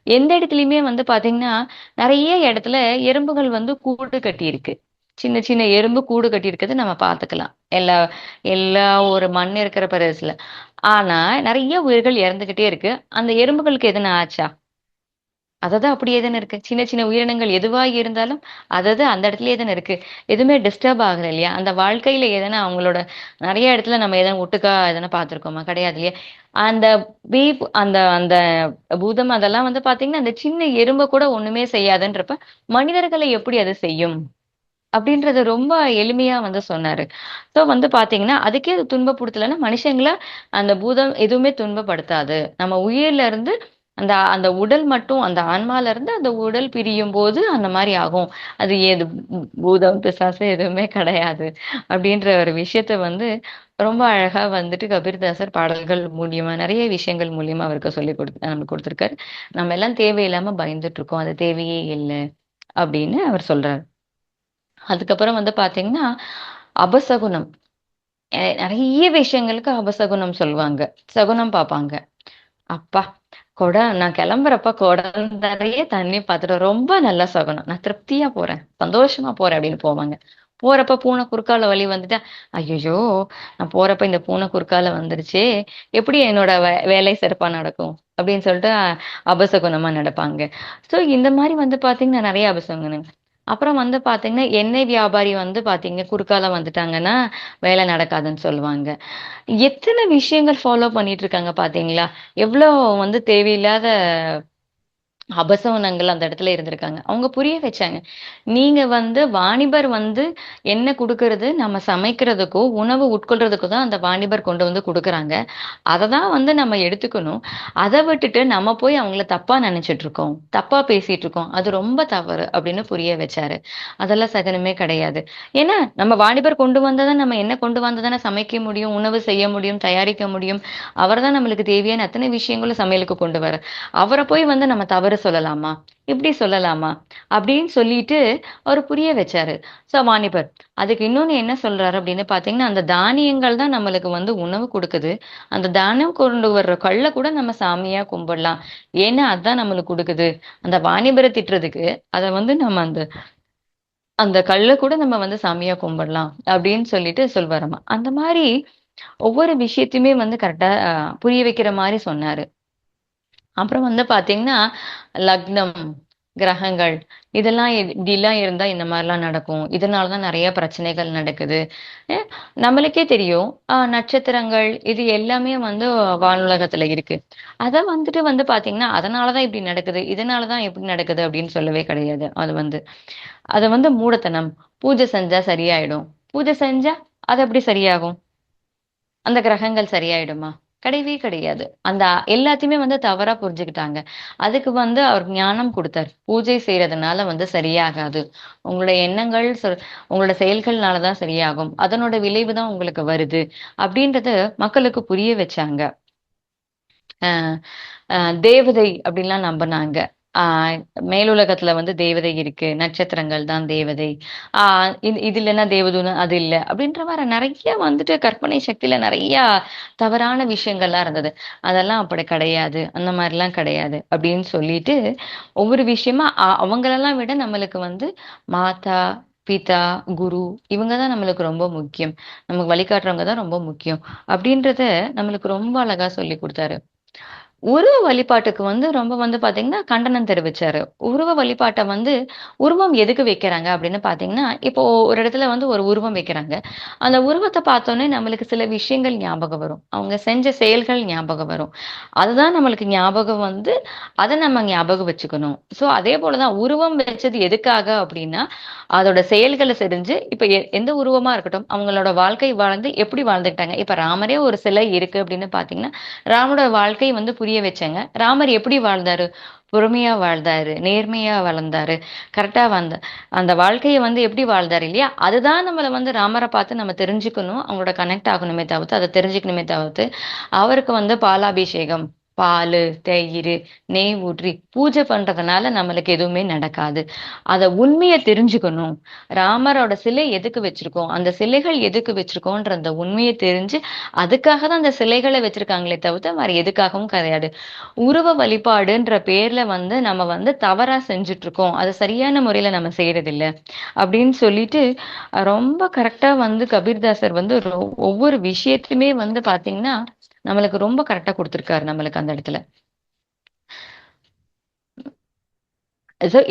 எந்த இடத்துலயுமே வந்து பாத்தீங்கன்னா, நெறைய இடத்துல எறும்புகள் வந்து கூடு கட்டியிருக்கு. சின்ன சின்ன எறும்பு கூடு கட்டியிருக்கிறத நம்ம பாத்துக்கலாம். எல்லா எல்லா ஒரு மண் இருக்கிற பிரதேசத்துல. ஆனா, நெறைய உயிர்கள் இறந்துகிட்டே இருக்கு. அந்த எறும்புகளுக்கு எதுனா ஆச்சா? அதது அப்படியே தானே இருக்கு. சின்ன சின்ன உயிரினங்கள் எதுவா இருந்தாலும், அதது அந்த இடத்திலேயே தானே இருக்கு. எதுவுமே டிஸ்டர்ப் ஆகல இல்லையா? அந்த வாழ்க்கையில எதனா அவங்களோட நெறைய இடத்துல நம்ம எதனா ஒட்டுக்கா எதனா பார்த்துருக்கோமா? கிடையாது இல்லையா? அந்த அந்த அந்த பூதம் அதெல்லாம் வந்து பார்த்தீங்கன்னா, அந்த சின்ன எறும்ப கூட ஒண்ணுமே செய்யாதுன்றப்ப, மனிதர்கள எப்படி அது செய்யும்? அப்படின்றத ரொம்ப எளிமையா வந்து சொன்னாரு. ஸோ வந்து பார்த்தீங்கன்னா, அதுக்கே அது துன்பப்படுத்தலன்னா, மனுஷங்கள அந்த பூதம் எதுவுமே துன்பப்படுத்தாது. நம்ம உயிர்ல இருந்து அந்த அந்த உடல் மட்டும் அந்த ஆன்மால இருந்து அந்த உடல் பிரியும்போது அந்த மாரி ஆகும். அது ஏது பூதம், பிசாசு எதுவுமே கிடையாது. அப்படின்ற ஒரு விஷயத்த வந்து ரொம்ப அழகா வந்துட்டு கபீர்தாசர் பாடல்கள் மூலியமா, நெறைய விஷயங்கள் மூலியமா அவருக்கு சொல்லிக் நமக்கு குடுத்துருக்காரு. நம்ம எல்லாம் தேவையில்லாம பயந்துட்டு இருக்கோம். அது தேவையே இல்ல. அப்படின்னு அவர் சொல்றாரு. அதுக்கப்புறம் வந்து பார்த்தீங்கன்னா, அபசகுனம். நெறைய விஷயங்களுக்கு அபசகுனம் சொல்லுவாங்க. சகுனம் பார்ப்பாங்க. அப்பா! நான் கிளம்புறப்ப குடம் நெறைய தண்ணி பாத்துட்டு ரொம்ப நல்ல சகுனம். நான் திருப்தியா போறேன். சந்தோஷமா போறேன் அப்படின்னு போவாங்க. போறப்ப பூனை குறுக்கால வழி வந்துட்டா, ஐயையோ! நான் போறப்ப இந்த பூனை குறுக்கால வந்துருச்சே! எப்படி என்னோட வேலை சிறப்பா நடக்கும்? அப்படின்னு சொல்லிட்டு அபசகுனமா நடப்பாங்க. ஸோ இந்த மாரி வந்து பார்த்தீங்கன்னா, நெறைய அபசகுனங்க. அப்புறம் வந்து பார்த்தீங்கன்னா, எண்ணெய் வியாபாரி வந்து பார்த்தீங்க குறுக்கால வந்துட்டாங்கன்னா, வேலை நடக்காதுன்னு சொல்லுவாங்க. எத்தன விஷயங்கள் ஃபாலோ பண்ணிட்டு இருக்காங்க பார்த்தீங்களா? எவ்ளோ வந்து தேவையில்லாத அபசகுனங்கள் அந்த இடத்துல இருந்திருக்காங்க. அவங்க புரிய வச்சாங்க. நீங்க வந்து வாணிபர் வந்து என்ன குடுக்குறது, நம்ம சமைக்கிறதுக்கோ, உணவு உட்கொள்றதுக்கோ தான் அந்த வாணிபர் கொண்டு வந்து குடுக்குறாங்க. அத தான் வந்து நம்ம எடுத்துக்கணும். அத விட்டுட்டு நம்ம போய் அவங்கள தப்பா நெனச்சுட்டு இருக்கோம். தப்பா பேசிட்டு இருக்கோம். அது ரொம்ப தவறு அப்படின்னு புரிய வச்சாரு. அதெல்லாம் சகனமே கிடையாது. ஏன்னா, நம்ம வாணிபர் கொண்டு வந்தா தான் நம்ம என்ன கொண்டு வந்தா தானே சமைக்க முடியும், உணவு செய்ய முடியும், தயாரிக்க முடியும். அவர் தான் நம்மளுக்கு தேவையான அத்தனை விஷயங்களும் சமையலுக்கு கொண்டு வரார். அவர போய் வந்து நம்ம தவறு சொல்லலாமா? இப்படி சொல்லலாமா? அப்படின்னு சொல்லிட்டு அவரு புரிய வச்சாரு. வாணிபர். அதுக்கு இன்னொன்னு என்ன சொல்றாரு அப்படின்னு பார்த்தீங்கன்னா, அந்த தானியங்கள் தான் நம்மளுக்கு வந்து உணவு குடுக்குது. அந்த தானியம் கொண்டு வர்ற கள்ள கூட நம்ம சாமியா கும்பிடலாம். ஏன்னா, அதான் நம்மளுக்கு குடுக்குது. அந்த வாணிபர திட்டுறதுக்கு, அத வந்து நம்ம அந்த அந்த கல்ல கூட நம்ம வந்து சாமியா கும்பிடலாம். அப்படின்னு சொல்லிட்டு சொல்வாராமா. அந்த மாரி ஒவ்வொரு விஷயத்தையுமே வந்து கரெக்ட்டா புரிய வைக்கிற மாரி சொன்னாரு. அப்புறம் வந்து பார்த்தீங்கன்னா, லக்னம், கிரகங்கள் இதெல்லாம் இப்படிலாம் இருந்தா இந்த மாரிலாம் நடக்கும். இதனால தான் நெறைய பிரச்சனைகள் நடக்குது. அ நம்மளுக்கே தெரியும். நட்சத்திரங்கள் இது எல்லாமே வந்து வானுலகத்துல இருக்கு. அத வந்துட்டு வந்து பார்த்தீங்கன்னா, அதனால தான் இப்படி நடக்குது. இதனால தான் இப்படி நடக்குது அப்படின்னு சொல்லவே கிடையாது. அது வந்து அது வந்து மூடத்தனம். பூஜை செஞ்சா சரியாயிடும். பூஜை செஞ்சா அது எப்படி சரியாகும்? அந்த கிரகங்கள் சரியாயிடுமா? கிடையவே கிடையாது. அந்த எல்லாத்தையுமே வந்து தவறா புரிஞ்சுக்கிட்டாங்க. அதுக்கு வந்து அவர் ஞானம் குடுத்தார். பூஜை செய்றதுனால வந்து சரியாகாது. உங்களுடைய எண்ணங்கள் உங்களோட செயல்கள்னால தான் சரியாகும். அதனோட விளைவு தான் உங்களுக்கு வருது. அப்படின்றத மக்களுக்கு புரிய வச்சாங்க. அ அ தேவதை அப்படின்லாம் நம்புனாங்க. ஆ மேலுலகத்துல வந்து தேவதை இருக்கு. நட்சத்திரங்கள் தான் தேவதை. ஆ இது இல்லன்னா தேவதூதன் அது இல்ல. அப்படின்ற மாரி நெறைய வந்துட்டு கற்பனை சக்தியில நெறையா தவறான விஷயங்கள்லாம் இருந்தது. அதெல்லாம் அப்படி கிடையாது. அந்த மாரிலாம் கிடையாது. அப்படின்னு சொல்லிட்டு ஒவ்வொரு விஷயமா அவங்களெல்லாம் விட நம்மளுக்கு வந்து மாதா, பிதா, குரு இவங்க தான் நம்மளுக்கு ரொம்ப முக்கியம். நமக்கு வழிகாட்டுறவங்க தான் ரொம்ப முக்கியம். அப்படின்றத நம்மளுக்கு ரொம்ப அழகா சொல்லிக் குடுத்தாரு. உருவ வழிபாட்டுக்கு வந்து ரொம்ப வந்து பார்த்தீங்கன்னா, கண்டனம் தெரிவிச்சாரு. உருவ வழிபாட்ட வந்து உருவம் எதுக்கு வைக்கிறாங்க அப்படின்னு பார்த்தீங்கன்னா, இப்போ ஒரு இடத்துல வந்து ஒரு உருவம் வைக்கிறாங்க. அந்த உருவத்த பார்த்தோனே நம்மளுக்கு சில விஷயங்கள் ஞாபகம் வரும். அவங்க செஞ்ச செயல்கள் ஞாபகம் வரும். அதுதான் நம்மளுக்கு ஞாபகம் வந்து, அத நம்ம ஞாபகம் வச்சுக்கணும். அதே போல தான் உருவம் வச்சது எதுக்காக அப்படின்னா, அதோட செயல்கள செஞ்சு இப்ப எந்த உருவமா இருக்கட்டும், அவங்களோட வாழ்க்கை வாழ்ந்து எப்படி வாழ்ந்துக்கிட்டாங்க. இப்ப ராமரே ஒரு சிலை இருக்கு அப்படின்னு பார்த்தீங்கன்னா, ராமரோட வாழ்க்கை வந்து புரிய வச்சேங்க. ராமர் எப்படி வாழ்ந்தாரு? பொறுமையா வாழ்ந்தாரு. நேர்மையா வளர்ந்தாரு. கரெக்ட்டா அந்த வாழ்க்கைய வந்து எப்படி வாழ்ந்தாரு இல்லையா? அதுதான் நம்மள வந்து ராமர பார்த்து நம்ம தெரிஞ்சுக்கணும். அவங்களோட கனெக்ட் ஆகணுமே தவிர்த்து, அத தெரிஞ்சுக்கணுமே தவிர்த்து, அவருக்கு வந்து பாலாபிஷேகம், பாலு, தயிரு, நெய் ஊற்றி பூஜை பண்றதுனால நம்மளுக்கு எதுவுமே நடக்காது. அத உண்மைய தெரிஞ்சுக்கணும். ராமரோட சிலை எதுக்கு வச்சிருக்கோம்? அந்த சிலைகள் எதுக்கு வச்சிருக்கோன்ற அந்த உண்மைய தெரிஞ்சு, அதுக்காக தான் அந்த சிலைகள வச்சிருக்காங்களே தவிர்த்து, வேற எதுக்காகவும் கிடையாது. உருவ வழிபாடுன்ற பேர்ல வந்து நம்ம வந்து தவறா செஞ்சுட்டுருக்கோம். அத சரியான முறையில நம்ம செய்றதில்ல. அப்படின்னு சொல்லிட்டு, ரொம்ப கரெக்ட்டா வந்து கபீர்தாசர் வந்து ஒவ்வொரு விஷயத்தையுமே வந்து பார்த்தீங்கன்னா, நம்மளுக்கு ரொம்ப கரெக்ட்டா குடுத்துருக்காரு நம்மளுக்கு அந்த இடத்துல.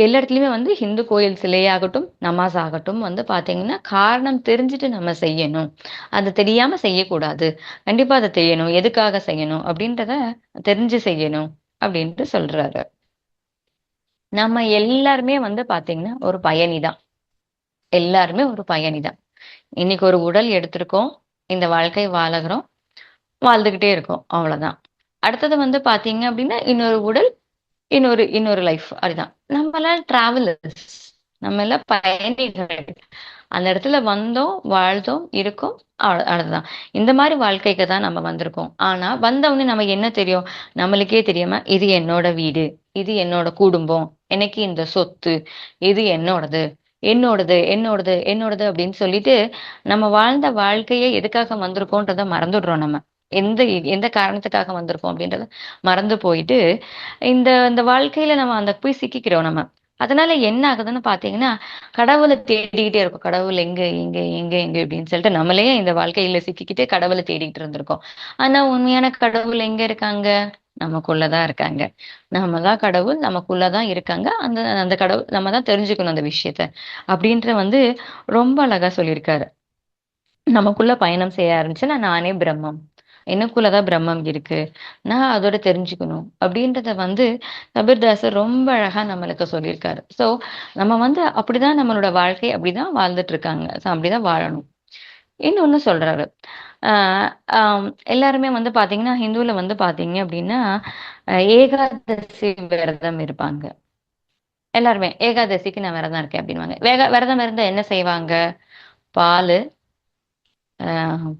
எல்லா இடத்துலயுமே வந்து ஹிந்து கோயில் சிலையாகட்டும், நமாஸ் ஆகட்டும் வந்து பார்த்தீங்கன்னா, காரணம் தெரிஞ்சுட்டு நம்ம செய்யணும். அது தெரியாம செய்யக்கூடாது. கண்டிப்பா அத செய்யணும். எதுக்காக செய்யணும்? அப்படின்றத தெரிஞ்சு செய்யணும். அப்படின்ட்டு சொல்றாரு. நம்ம எல்லாருமே வந்து பார்த்தீங்கன்னா, ஒரு பயணி தான். எல்லாருமே ஒரு பயணி தான். இன்னைக்கு ஒரு உடல் எடுத்திருக்கோம். இந்த வாழ்க்கை வாழுகிறோம். வாழ்ந்துகிட்டே இருக்கோம். அவ்வளோதான். அடுத்தது வந்து பார்த்தீங்க அப்படின்னா, இன்னொரு உடல், இன்னொரு இன்னொரு லைஃப் அதுதான். நம்மலாம் டிராவலர்ஸ். நம்ம எல்லாம் பயணிகள். அந்த இடத்துல வந்தோம், வாழ்ந்தோம், இருக்கோம். அவ்வளவுதான். இந்த மாரி வாழ்க்கைக்கு தான் நம்ம வந்திருக்கோம். ஆனா, வந்தவுனே நமக்கு என்ன தெரியும்? நம்மளுக்கே தெரியாம, இது என்னோட வீடு, இது என்னோட குடும்பம், எனக்கு இந்த சொத்து, இது என்னோடது, என்னோடது, என்னோடது, என்னோடது அப்படின்னு சொல்லிட்டு, நம்ம வாழ்ந்த வாழ்க்கைய எதுக்காக வந்திருக்கோன்றத மறந்துடுறோம் நம்ம. எந்த எந்த காரணத்துக்காக வந்திருக்கோம் அப்படின்றத மறந்து போயிட்டு, இந்த இந்த வாழ்க்கையில நம்ம அந்த போய் சிக்கிக்கிறோம் நம்ம. அதனால என்ன ஆகுதுன்னு பாத்தீங்கன்னா, கடவுள தேடிக்கிட்டே இருக்கோம். கடவுள் எங்க எங்க எங்க எங்க அப்படின்னு சொல்லிட்டு நம்மளே இந்த வாழ்க்கையில சிக்கிக்கிட்டு கடவுள தேடிட்டு இருந்திருக்கோம். ஆனா உண்மையான கடவுள் எங்க இருக்காங்க? நமக்குள்ளதான் இருக்காங்க. நம்ம தான் கடவுள், நமக்குள்ளதான் இருக்காங்க. அந்த அந்த கடவுள் நம்ம தான் தெரிஞ்சுக்கணும் அந்த விஷயத்த. அப்படின்ற வந்து ரொம்ப அழகா சொல்லியிருக்காரு. நமக்குள்ள பயணம் செய்ய ஆரம்பிச்சேன்னா நானே பிரம்மம். எனக்குள்ளதான் பிரம்மம் இருக்கு. நான் அதோட தெரிஞ்சுக்கணும். அப்படின்றத வந்து கபீர்தாசர் ரொம்ப அழகா நம்மளுக்கு சொல்லியிருக்காரு. சோ நம்ம வந்து அப்படிதான் நம்மளோட வாழ்க்கை அப்படிதான் வாழ்ந்துட்டு இருக்காங்க. அப்படிதான் வாழணும். இன்னொன்னு சொல்றாரு. ஆ எல்லாருமே வந்து பாத்தீங்கன்னா, ஹிந்துல வந்து பாத்தீங்க அப்படின்னா, ஏகாதசி விரதம் இருப்பாங்க. எல்லாருமே ஏகாதசிக்கு நான் விரதம் இருக்கேன் அப்படின்னுவாங்க. விரதம் இருந்தா என்ன செய்வாங்க? பாலு,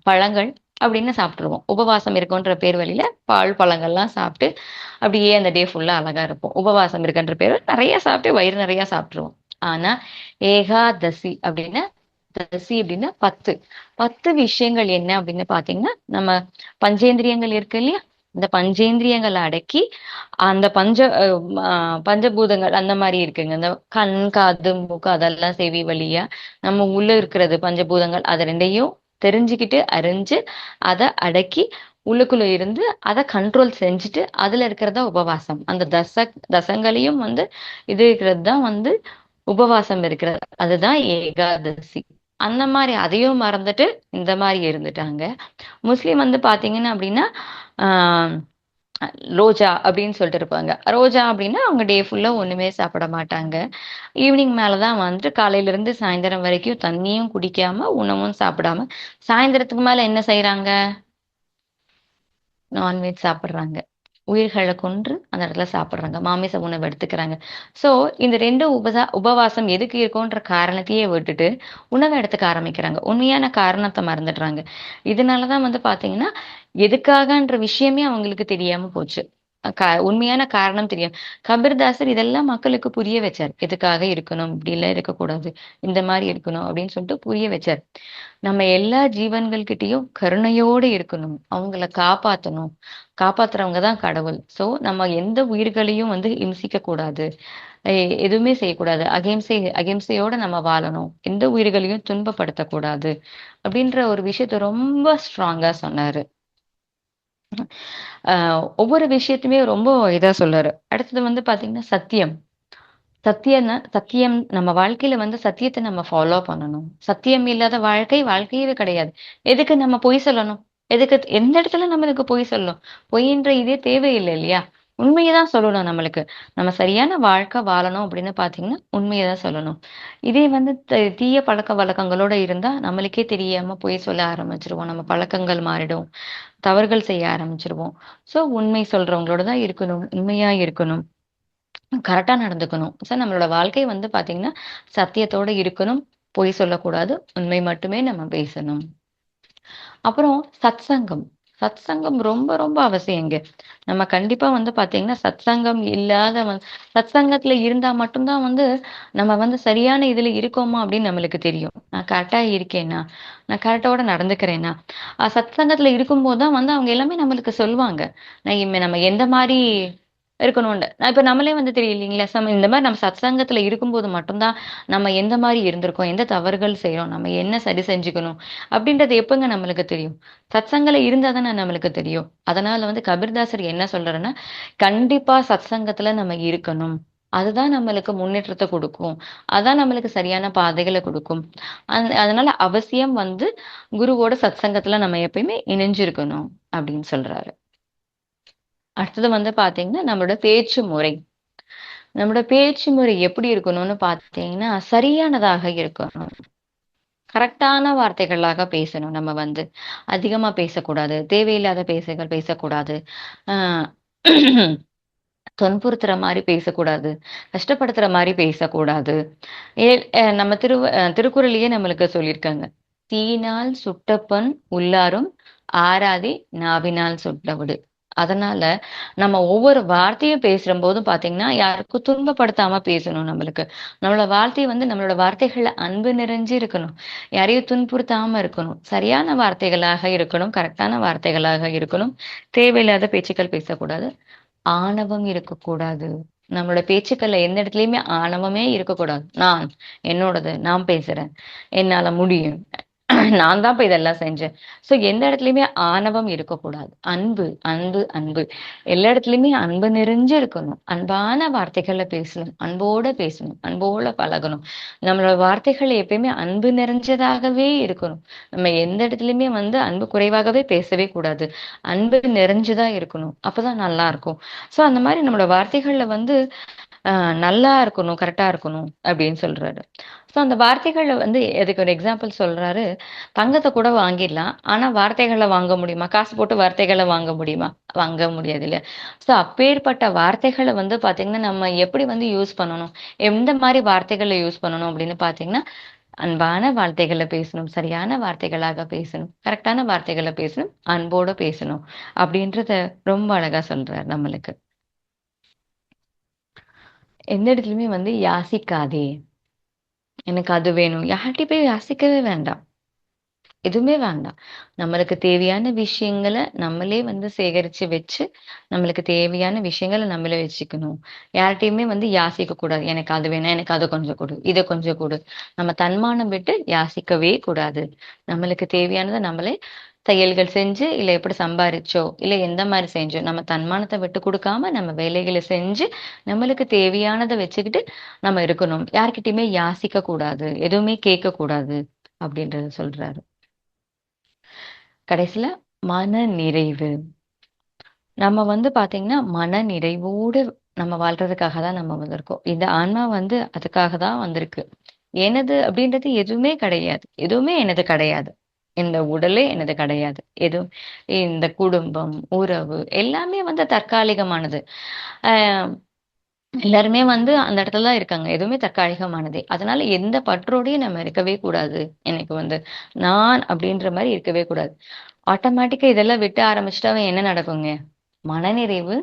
பழங்கள் அப்படின்னு சாப்பிட்டுருவோம். உபவாசம் இருக்கோன்ற பேர் வழியில பால், பழங்கள்லாம் சாப்பிட்டு அப்படியே அந்த டே ஃபுல்லா அழகா இருப்போம். உபவாசம் இருக்குன்ற பேர் நிறைய சாப்பிட்டு வயிறு நிறைய சாப்பிட்டுருவோம். ஆனா ஏகாதசி அப்படின்னா தசி அப்படின்னா 10 10 விஷயங்கள் என்ன அப்படின்னு பாத்தீங்கன்னா நம்ம பஞ்சேந்திரியங்கள் இருக்கு இல்லையா? இந்த பஞ்சேந்திரியங்களை அடக்கி அந்த பஞ்சபூதங்கள் அந்த மாதிரி இருக்குங்க. இந்த கண், காது, மூக்கு அதெல்லாம் செவி வழியா நம்ம உள்ள இருக்கிறது பஞ்சபூதங்கள் அது ரெண்டையும் தெரிஞ்சுக்கிட்டு அறிஞ்சு அதை அடக்கி உள்ளுக்குள்ள இருந்து அதை கண்ட்ரோல் செஞ்சுட்டு அதுல இருக்கிறதா உபவாசம். அந்த தசங்களையும் வந்து இது இருக்கிறது தான் வந்து உபவாசம் இருக்கிறது. அதுதான் ஏகாதசி. அந்த மாதிரி அதையும் மறந்துட்டு இந்த மாதிரி இருந்துட்டாங்க. முஸ்லீம் வந்து பாத்தீங்கன்னா அப்படின்னா ஆஹ் ரோஜா அப்படின்னு சொல்லிட்டு இருப்பாங்க. ரோஜா அப்படின்னா அவங்க டே ஃபுல்லா ஒண்ணுமே சாப்பிட மாட்டாங்க. ஈவினிங் மேலதான் வந்துட்டு காலையில இருந்து சாயந்தரம் வரைக்கும் தண்ணியும் குடிக்காம உணவும் சாப்பிடாம சாயந்தரத்துக்கு மேல என்ன செய்யறாங்க? நான்வெஜ் சாப்பிடுறாங்க. உயிர்களை கொன்று அந்த இடத்துல சாப்பிடுறாங்க. மாமிச உணவு எடுத்துக்கிறாங்க. சோ இந்த ரெண்டு உபவாசம் எதுக்கு இருக்கும்ன்ற காரணத்தையே விட்டுட்டு உணவை எடுத்துக்க ஆரம்பிக்கிறாங்க. உண்மையான காரணத்தை மறந்துடுறாங்க. இதனாலதான் வந்து பாத்தீங்கன்னா எதுக்காகன்ற விஷயமே அவங்களுக்கு தெரியாம போச்சு. உண்மையான காரணம் தெரியும். கபீர்தாசர் இதெல்லாம் மக்களுக்கு புரிய வச்சார். எதுக்காக இருக்கணும், இப்படி எல்லாம் இருக்கக்கூடாது, இந்த மாதிரி இருக்கணும் அப்படின்னு சொல்லிட்டு புரிய வச்சார். நம்ம எல்லா ஜீவன்கள் கருணையோடு இருக்கணும். அவங்கள காப்பாத்தணும். காப்பாத்துறவங்க தான் கடவுள். சோ நம்ம எந்த உயிர்களையும் வந்து இம்சிக்க கூடாது. எதுவுமே செய்யக்கூடாது. அகிம்சையோட நம்ம வாழணும். எந்த உயிர்களையும் துன்பப்படுத்தக் கூடாது. அப்படின்ற ஒரு விஷயத்த ரொம்ப ஸ்ட்ராங்கா சொன்னாரு. ஒவ்வொரு விஷயத்தையுமே ரொம்ப இதா சொல்றாரு. அடுத்தது வந்து பாத்தீங்கன்னா சத்தியம். சத்தியம் நம்ம வாழ்க்கையில வந்து சத்தியத்தை நம்ம ஃபாலோ பண்ணணும். சத்தியம் இல்லாத வாழ்க்கையே கிடையாது. எதுக்கு நம்ம பொய் சொல்லணும்? எதுக்கு எந்த இடத்துல நம்மளுக்கு பொய் சொல்லணும்? பொய்ன்ற இதே தேவையில்லை இல்லையா? உண்மையதான் சொல்லணும் நம்மளுக்கு. நம்ம சரியான வாழ்க்கை வாழணும் அப்படின்னு பாத்தீங்கன்னா உண்மையதான் சொல்லணும். இதே வந்து தீய பழக்க வழக்கங்களோட இருந்தா நம்மளுக்கே தெரியாம பொய் சொல்ல ஆரம்பிச்சிருவோம். நம்ம பழக்கங்கள் மாறிடும். தவறுகள் செய்ய ஆரம்பிச்சிருவோம். சோ உண்மை சொல்றவங்களோட தான் இருக்கணும். உண்மையா இருக்கணும். கரெக்டா நடந்துக்கணும். நம்மளோட வாழ்க்கை வந்து பாத்தீங்கன்னா, சத்தியத்தோட இருக்கணும். பொய் சொல்லக்கூடாது. உண்மை மட்டுமே நம்ம பேசணும். அப்புறம் சத்சங்கம். சத்சங்கம் ரொம்ப ரொம்ப அவசியங்க. நம்ம கண்டிப்பா வந்து பாத்தீங்கன்னா, சத்சங்கம் இல்லாத சத்சங்கத்துல இருந்தா மட்டும்தான் வந்து நம்ம வந்து சரியான இதுல இருக்கோமா அப்படின்னு நம்மளுக்கு தெரியும். நான் கரெக்டா இருக்கேனா? நான் கரெக்டோட நடந்துக்கிறேனா? சத்சங்கத்துல இருக்கும்போது தான் வந்து அவங்க எல்லாமே நம்மளுக்கு சொல்லுவாங்க. நம்ம எந்த மாரி இருக்கணும்னு. இப்ப நம்மளே வந்து தெரியும் இல்லைங்களா? இந்த மாரி நம்ம சத்சங்கத்துல இருக்கும்போது மட்டும்தான் நம்ம எந்த மாரி இருந்திருக்கோம், எந்த தவறுகள் செய்றோம், நம்ம என்ன சரி செஞ்சுக்கணும் அப்படின்றது எப்பங்க நம்மளுக்கு தெரியும்? சத்சங்கத்துல இருந்தா தானே நம்மளுக்கு தெரியும். அதனால வந்து கபீர்தாசர் என்ன சொல்றாருன்னா, கண்டிப்பா சத்சங்கத்துல நம்ம இருக்கணும். அதுதான் நம்மளுக்கு முன்னேற்றத்தை கொடுக்கும். அதான் நம்மளுக்கு சரியான பாதைகளை கொடுக்கும். அதனால அவசியம் வந்து குருவோட சத்சங்கத்துல நம்ம எப்பயுமே இணைஞ்சிருக்கணும் அப்படின்னு சொல்றாரு. அடுத்தது வந்து பாத்தீங்கன்னா நம்மளோட பேச்சு முறை. நம்மளோட பேச்சு முறை எப்படி இருக்கணும்னு பாத்தீங்கன்னா சரியானதாக இருக்கணும். கரெக்டான வார்த்தைகளாக பேசணும். நம்ம வந்து அதிகமா பேசக்கூடாது. தேவையில்லாத பேசக்கூடாது. ஆஹ் துன்புறுத்துற மாதிரி பேசக்கூடாது. கஷ்டப்படுத்துற மாதிரி பேசக்கூடாது. ஏ நம்ம திருக்குறளையே நம்மளுக்கு சொல்லியிருக்காங்க. தீயினால் சுட்டப்பன் உள்ளாரும் ஆறாதே நாவினால் சுட்டவிடு. அதனால நம்ம ஒவ்வொரு வார்த்தையும் பேசுற போதும் பாத்தீங்கன்னா யாருக்கும் துன்பப்படுத்தாம பேசணும். நம்மளோட வார்த்தை வந்து நம்மளோட வார்த்தைகள்ல அன்பு நிறைஞ்சு இருக்கணும். யாரையும் துன்புறுத்தாம இருக்கணும். சரியான வார்த்தைகளாக இருக்கணும். கரெக்டான வார்த்தைகளாக இருக்கணும். தேவையில்லாத பேச்சுக்கள் பேசக்கூடாது. ஆணவம் இருக்கக்கூடாது. நம்மளோட பேச்சுக்கள்ல எந்த இடத்துலயுமே ஆணவமே இருக்கக்கூடாது. நான், என்னோடது, நான் பேசுறேன், என்னால முடியும், நான் தான் இப்ப இதெல்லாம் செஞ்சேன். சோ எந்த இடத்துலயுமே ஆணவம் இருக்கக்கூடாது. அன்பு, அன்பு, அன்பு. எல்லா இடத்துலயுமே அன்பு நிறைஞ்சு இருக்கணும். அன்பான வார்த்தைகள்ல பேசணும். அன்போட பேசணும். அன்போட பழகணும். நம்மளோட வார்த்தைகள் எப்பயுமே அன்பு நிறைஞ்சதாகவே இருக்கணும். நம்ம எந்த இடத்துலயுமே வந்து அன்பு குறைவாகவே பேசவே கூடாது. அன்பு நிறைஞ்சுதான் இருக்கணும். அப்பதான் நல்லா இருக்கும். சோ அந்த மாதிரி நம்மளோட வார்த்தைகள்ல வந்து நல்லா இருக்கணும், கரெக்டா இருக்கணும் அப்படின்னு சொல்றாரு. சோ அந்த வார்த்தைகள்ல வந்து அதுக்கு ஒரு எக்ஸாம்பிள் சொல்றாரு. தங்கத்த கூட வாங்கிடலாம். ஆனா வார்த்தைகள வாங்க முடியுமா? காசு போட்டு வார்த்தைகள வாங்க முடியுமா? வாங்க முடியாது இல்ல. சோ அப்பேற்பட்ட வார்த்தைகள வந்து பாத்தீங்கன்னா, நம்ம எப்படி வந்து யூஸ் பண்ணணும்? எந்த மாரி வார்த்தைகள யூஸ் பண்ணணும் அப்படின்னு பாத்தீங்கன்னா, அன்பான வார்த்தைகள பேசணும். சரியான வார்த்தைகளாக பேசணும். கரெக்டான வார்த்தைகள பேசணும். அன்போட பேசணும். அப்படின்றத ரொம்ப அழகா சொல்றார் நம்மளுக்கு. எந்த இடத்துலயுமே வந்து யாசிக்காதே. எனக்கு அது வேணும். யார்ட்டயும் போய் யாசிக்கவே வேண்டாம். எதுவுமே வேண்டாம். நம்மளுக்கு தேவையான விஷயங்கள நம்மளே வந்து சேகரிச்சு வச்சு, நம்மளுக்கு தேவையான விஷயங்கள நம்மளே வச்சுக்கணும். யார்ட்டயுமே வந்து யாசிக்க கூடாது. எனக்கு அது வேணும், எனக்கு அத கொஞ்சம் குடு, இத கொஞ்சம் குடு. நம்ம தன்மானம் விட்டு யாசிக்கவே கூடாது. நம்மளுக்கு தேவையானத நம்மளே தையல்கள் செஞ்சு, இல்ல எப்படி சம்பாரிச்சோ, இல்ல எந்த மாரி செஞ்சோ, நம்ம தன்மானத்த விட்டு குடுக்காம, நம்ம வேலைகள செஞ்சு, நம்மளுக்கு தேவையானத வச்சுக்கிட்டு நம்ம இருக்கணும். யார்கிட்டயுமே யாசிக்க கூடாது. எதுவுமே கேட்க கூடாது. அப்படின்றத சொல்றாரு. கடைசில மன நிறைவு. நம்ம வந்து பாத்தீங்கன்னா, மன நிறைவோடு நம்ம வாழ்றதுக்காக தான் நம்ம வந்திருக்கோம். இந்த ஆன்மா வந்து அதுக்காக தான் வந்திருக்கு. எனது அப்படின்றது எதுவுமே கிடையாது. எதுவுமே எனது கிடையாது. இந்த உடலே எனது கிடையாது. எதுவும் இந்த குடும்பம், உறவு எல்லாமே வந்து தற்காலிகமானது. அ எல்லாருமே வந்து அந்த இடத்துல தான் இருக்காங்க. எதுவுமே தற்காலிகமானதே. அதனால எந்த பற்றோடையும் நம்ம இருக்கவே கூடாது. எனக்கு வந்து நான் அப்படின்ற மாரி இருக்கவே கூடாது. ஆட்டோமேட்டிக்கா இதெல்லாம் விட்டு ஆரம்பிச்சுட்டாவே என்ன நடக்குங்க? மனநிறைவு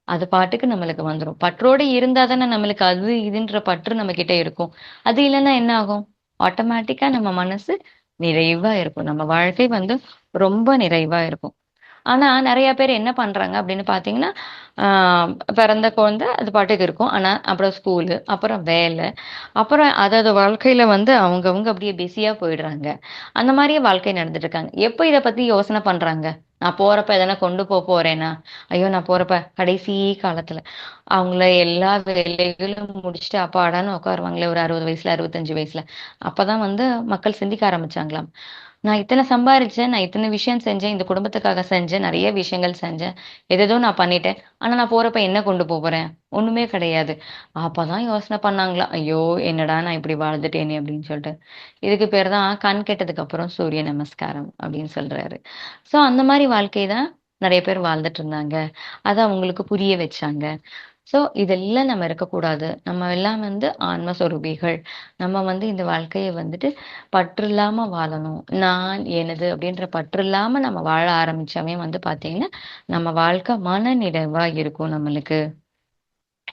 அது பாட்டுக்கு நம்மளுக்கு வந்துரும். பற்றோட இருந்தா தானே நம்மளுக்கு அது இதுன்ற பற்று நம்மகிட்ட இருக்கும். அது இல்லன்னா என்ன ஆகும்? ஆட்டோமேட்டிக்கா நம்ம மனசு நிறைவா இருக்கும். நம்ம வாழ்க்கை வந்து ரொம்ப நிறைவா இருக்கும். ஆனா, நெறைய பேர் என்ன பண்றாங்க அப்படின்னு பார்த்தீங்கன்னா, ஆ பிறந்த குழந்தை அது பாட்டுக்கு இருக்கும். ஆனா, அப்புறம் ஸ்கூலு, அப்புறம் வேலை, அப்புறம் அதது வாழ்க்கையில வந்து அவங்கவங்க அப்படியே பிஸியா போயிடுறாங்க. அந்த மாரியே வாழ்க்கை நடந்துட்டு இருக்காங்க. எப்ப இத பத்தி யோசனை பண்றாங்க? நான் போறப்ப எதனா கொண்டு போறேனா? ஐயோ! நான் போறப்ப கடைசி காலத்துல அவங்கள எல்லா வேலைகளும் முடிச்சுட்டு அப்பாடான்னு உட்காருவாங்களே ஒரு 60 வயசுல, 65 வயசுல. அப்பதான் வந்து மக்கள் சிந்திக்க ஆரம்பிச்சாங்களாம். நான் இத்தன சம்பாரிச்சேன். நான் இத்தன விஷயம் செஞ்சேன். இந்த குடும்பத்துக்காக செஞ்சேன். நெறைய விஷயங்கள் செஞ்சேன். ஏதேதோ நான் பண்ணிட்டேன். ஆனா நான் போறப்ப என்ன கொண்டு போறேன்? ஒண்ணுமே கிடையாது. அப்பதான் யோசனை பண்ணாங்களாம். ஐயோ! என்னடா நான் இப்படி வாழ்ந்துட்டேனே அப்படின்னு சொல்லிட்டு. இதுக்கு பேரு தான் கண் கெட்டதுக்கு அப்புறம் சூரிய நமஸ்காரம் அப்படின்னு சொல்றாரு. சோ அந்த மாரி வாழ்க்கை தான் நெறைய பேர் வாழ்ந்துட்டு இருந்தாங்க. அத அவங்களுக்கு புரிய வச்சாங்க. சோ இதெல்லாம் நம்ம இருக்கக்கூடாது. நம்ம எல்லாம் வந்து ஆன்ம சொரூபிகள். நம்ம வந்து இந்த வாழ்க்கைய வந்துட்டு பற்று இல்லாம வாழணும். நான், எனது அப்படின்ற பற்று இல்லாம நம்ம வாழ ஆரம்பிச்சோமே வந்து பார்த்தீங்கன்னா, நம்ம வாழ்க்கை மனநிறைவா இருக்கும் நம்மளுக்கு.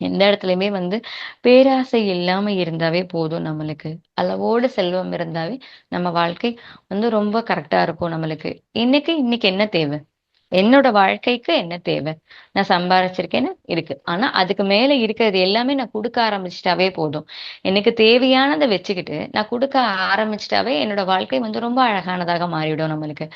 எந்த இடத்துலயுமே வந்து பேராசை இல்லாம இருந்தாவே போதும் நம்மளுக்கு. அளவோட செல்வம் இருந்தாவே நம்ம வாழ்க்கை வந்து ரொம்ப கரெக்ட்டா இருக்கும் நம்மளுக்கு. இன்னைக்கு என்ன தேவை? என்னோட வாழ்க்கைக்கு என்ன தேவை? நான் சம்பாரிச்சிருக்கேன்னு இருக்கு. ஆனா, அதுக்கு மேல இருக்கிறது எல்லாமே நான் குடுக்க ஆரம்பிச்சுட்டாவே போதும். எனக்கு தேவையானத வச்சுக்கிட்டு, நான் குடுக்க ஆரம்பிச்சுட்டாவே என்னோட வாழ்க்கை வந்து ரொம்ப அழகானதாக மாறிடும் நம்மளுக்கு.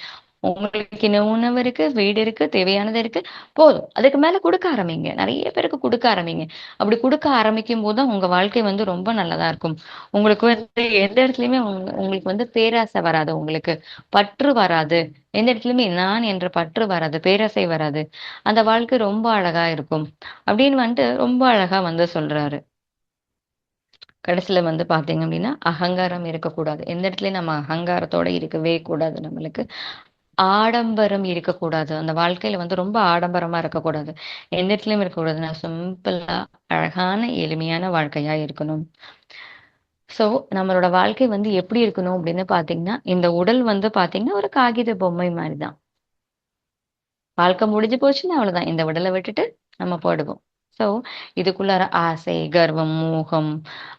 உங்களுக்கு உணவு இருக்கு, வீடு இருக்கு, தேவையானது இருக்கு. போதும். அதுக்கு மேல குடுக்க ஆரம்பிங்க. நெறைய பேருக்கு குடுக்க ஆரம்பிங்க. அப்படி குடுக்க ஆரம்பிக்கும்போது தான் உங்க வாழ்க்கை வந்து ரொம்ப நல்லதா இருக்கும். உங்களுக்கு வந்து எந்த இடத்துலயுமே உங்களுக்கு வந்து பேராசை வராது உங்களுக்கு. பற்று வராது. எந்த இடத்துலயுமே நான் என்ற பற்று வராது. பேராசை வராது. அந்த வாழ்க்கை ரொம்ப அழகா இருக்கும். அப்படின்னு வந்துட்டு ரொம்ப அழகா வந்து சொல்றாரு. கடைசில வந்து பார்த்தீங்க அப்படின்னா, அகங்காரம் இருக்கக்கூடாது. எந்த இடத்துலயும் நம்ம அகங்காரத்தோட இருக்கவே கூடாது நம்மளுக்கு. ஆடம்பரம் இருக்கக்கூடாது. அந்த வாழ்க்கையில வந்து ரொம்ப ஆடம்பரமா இருக்கக்கூடாது. எந்த இடத்துலயும் இருக்கக்கூடாது. நான் சிம்பிளா, அழகான, எளிமையான வாழ்க்கையா இருக்கணும். ஸோ, நம்மளோட வாழ்க்கை வந்து எப்படி இருக்கணும் அப்படின்னு பார்த்தீங்கன்னா, இந்த உடல் வந்து பார்த்தீங்கன்னா, ஒரு காகித பொம்மை மாரி தான். வாழ்க்கை முடிஞ்சு போச்சுன்னா அவ்வளோதான். இந்த உடல விட்டுட்டு நம்ம போயிடுவோம். ஸோ இதுக்குள்ளார ஆசை, கர்வம், மோகம்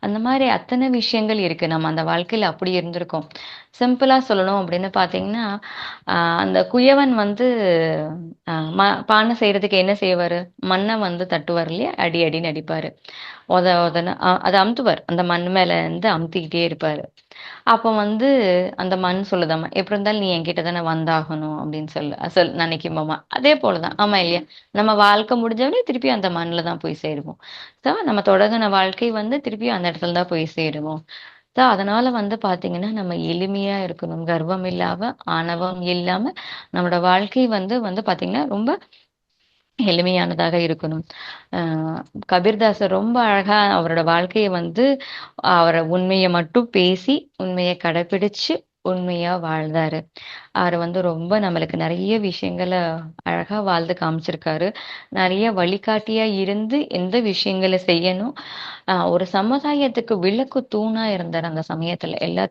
அந்த மாதிரி அத்தனை விஷயங்கள் இருக்கு. நம்ம அந்த வாழ்க்கையில அப்படி இருந்திருக்கோம். சிம்பிளா சொல்லணும் அப்படின்னு பார்த்தீங்கன்னா, அந்த குயவன் வந்து அ ம பானை செய்றதுக்கு என்ன செய்வாரு? மண்ண வந்து தட்டுவார் இல்லையா? அடி அடின்னு அடிப்பாரு. ஒதன்னு அத அமுத்துவார். அந்த மண் மேல இருந்து அமுத்திக்கிட்டே இருப்பாரு. அப்ப வந்து அந்த மண் சொல்லுதாம்மா, "எப்படி இருந்தாலும் நீ என்கிட்ட தானே வந்தாகணும்" அப்படின்னு நினைக்குமாமா. அதே போல தான். ஆமா இல்லையா? நம்ம வாழ்க்கை முடிஞ்சோனே திருப்பி அந்த மண்ல தான் போய் சேருவோம். ஸோ நம்ம தொடங்குன வாழ்க்கை வந்து திருப்பியும் அந்த இடத்துல தான் போய் சேருவோம். ஸோ அதனால வந்து பார்த்தீங்கன்னா, நம்ம எளிமையா இருக்கணும். கர்வம் இல்லாம, ஆணவம் இல்லாம நம்மளோட வாழ்க்கை வந்து வந்து பார்த்தீங்கன்னா, ரொம்ப எளிமையானதாக இருக்கணும். அ கபீர்தாசர் ரொம்ப அழகா அவரோட வாழ்க்கைய வந்து உண்மைய மட்டும் பேசி, உண்மைய கடைப்பிடிச்சு, உண்மையா வாழ்ந்தாரு. அவரு வந்து ரொம்ப நம்மளுக்கு நெறைய விஷயங்கள அழகா வாழ்ந்து காமிச்சிருக்காரு. நெறைய வழிகாட்டியா இருந்து எந்த விஷயங்கள செய்யணும், ஒரு சமுதாயத்துக்கு விளக்கு தூணா இருந்தாரு அந்த சமயத்துல. எல்லா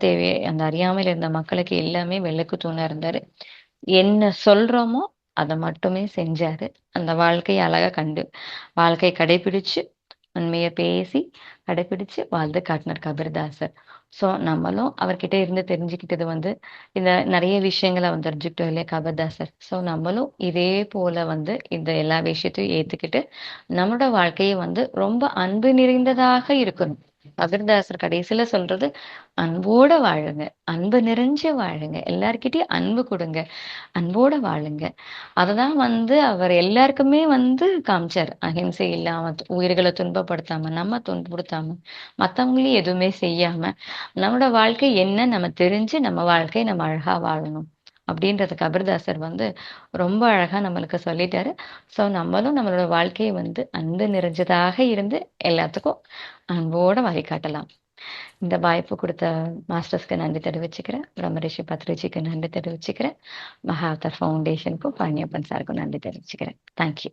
அந்த அறியாமையில இருந்த மக்களுக்கு எல்லாமே விளக்கு தூணா இருந்தாரு. என்ன சொல்றோமோ, அத மட்டுமே செஞ்சாரு. அந்த வாழ்க்கைய அழகா வாழ்க்கைய கடைபிடிச்சு, உண்மைய பேசி, கடைபிடிச்சு வாழ்ந்து காட்டினார் கபீர்தாசர். ஸோ, நம்மளும் அவர்கிட்ட இருந்து தெரிஞ்சுக்கிட்டது வந்து, இந்த நெறைய விஷயங்கள வந்து தெரிஞ்சுக்கிட்டோம் இல்லையா கபீர்தாசர். ஸோ, நம்மளும் இதே போல வந்து இந்த எல்லா விஷயத்தையும் ஏத்துக்கிட்டு, நம்மளோட வாழ்க்கைய வந்து ரொம்ப அன்பு நிறைந்ததாக இருக்கணும். கபீர்தாசர் கடைசில சொல்றது, "அன்போட வாழுங்க. அன்பு நிறைஞ்சு வாழுங்க. எல்லார்கிட்டயும் அன்பு குடுங்க." அன்போட வாழுங்க. அததான் வந்து அவர் எல்லாருக்குமே வந்து காமிச்சாரு. அஹிம்சை இல்லாம, உயிர்கள துன்பப்படுத்தாம, நம்ம துன்புறுத்தாம, மத்தவங்களையும் எதுவுமே செய்யாம, நம்மோட வாழ்க்கை என்ன நம்ம தெரிஞ்சு நம்ம வாழ்க்கைய நம்ம அழகா வாழணும். அப்படின்றத கபீர்தாசர் வந்து ரொம்ப அழகா நம்மளுக்கு சொல்லிட்டாரு. ஸோ நம்மளும் நம்மளோட வாழ்க்கைய வந்து அன்பு நிறைஞ்சதாக இருந்து எல்லாத்துக்கும் அன்போட வழிகாட்டலாம். இந்த வாய்ப்பு குடுத்த மாஸ்டர்ஸ்க்கு நன்றி தெரிவிச்சுக்கிறேன். பிரம்மரிஷி பத்ரிஜிக்கு நன்றி தெரிவிச்சுக்கிறேன். மகாவதார் ஃபவுண்டேஷனுக்கும் பழனியப்பன் சாருக்கும் நன்றி தெரிவிச்சுக்கிறேன். Thank you.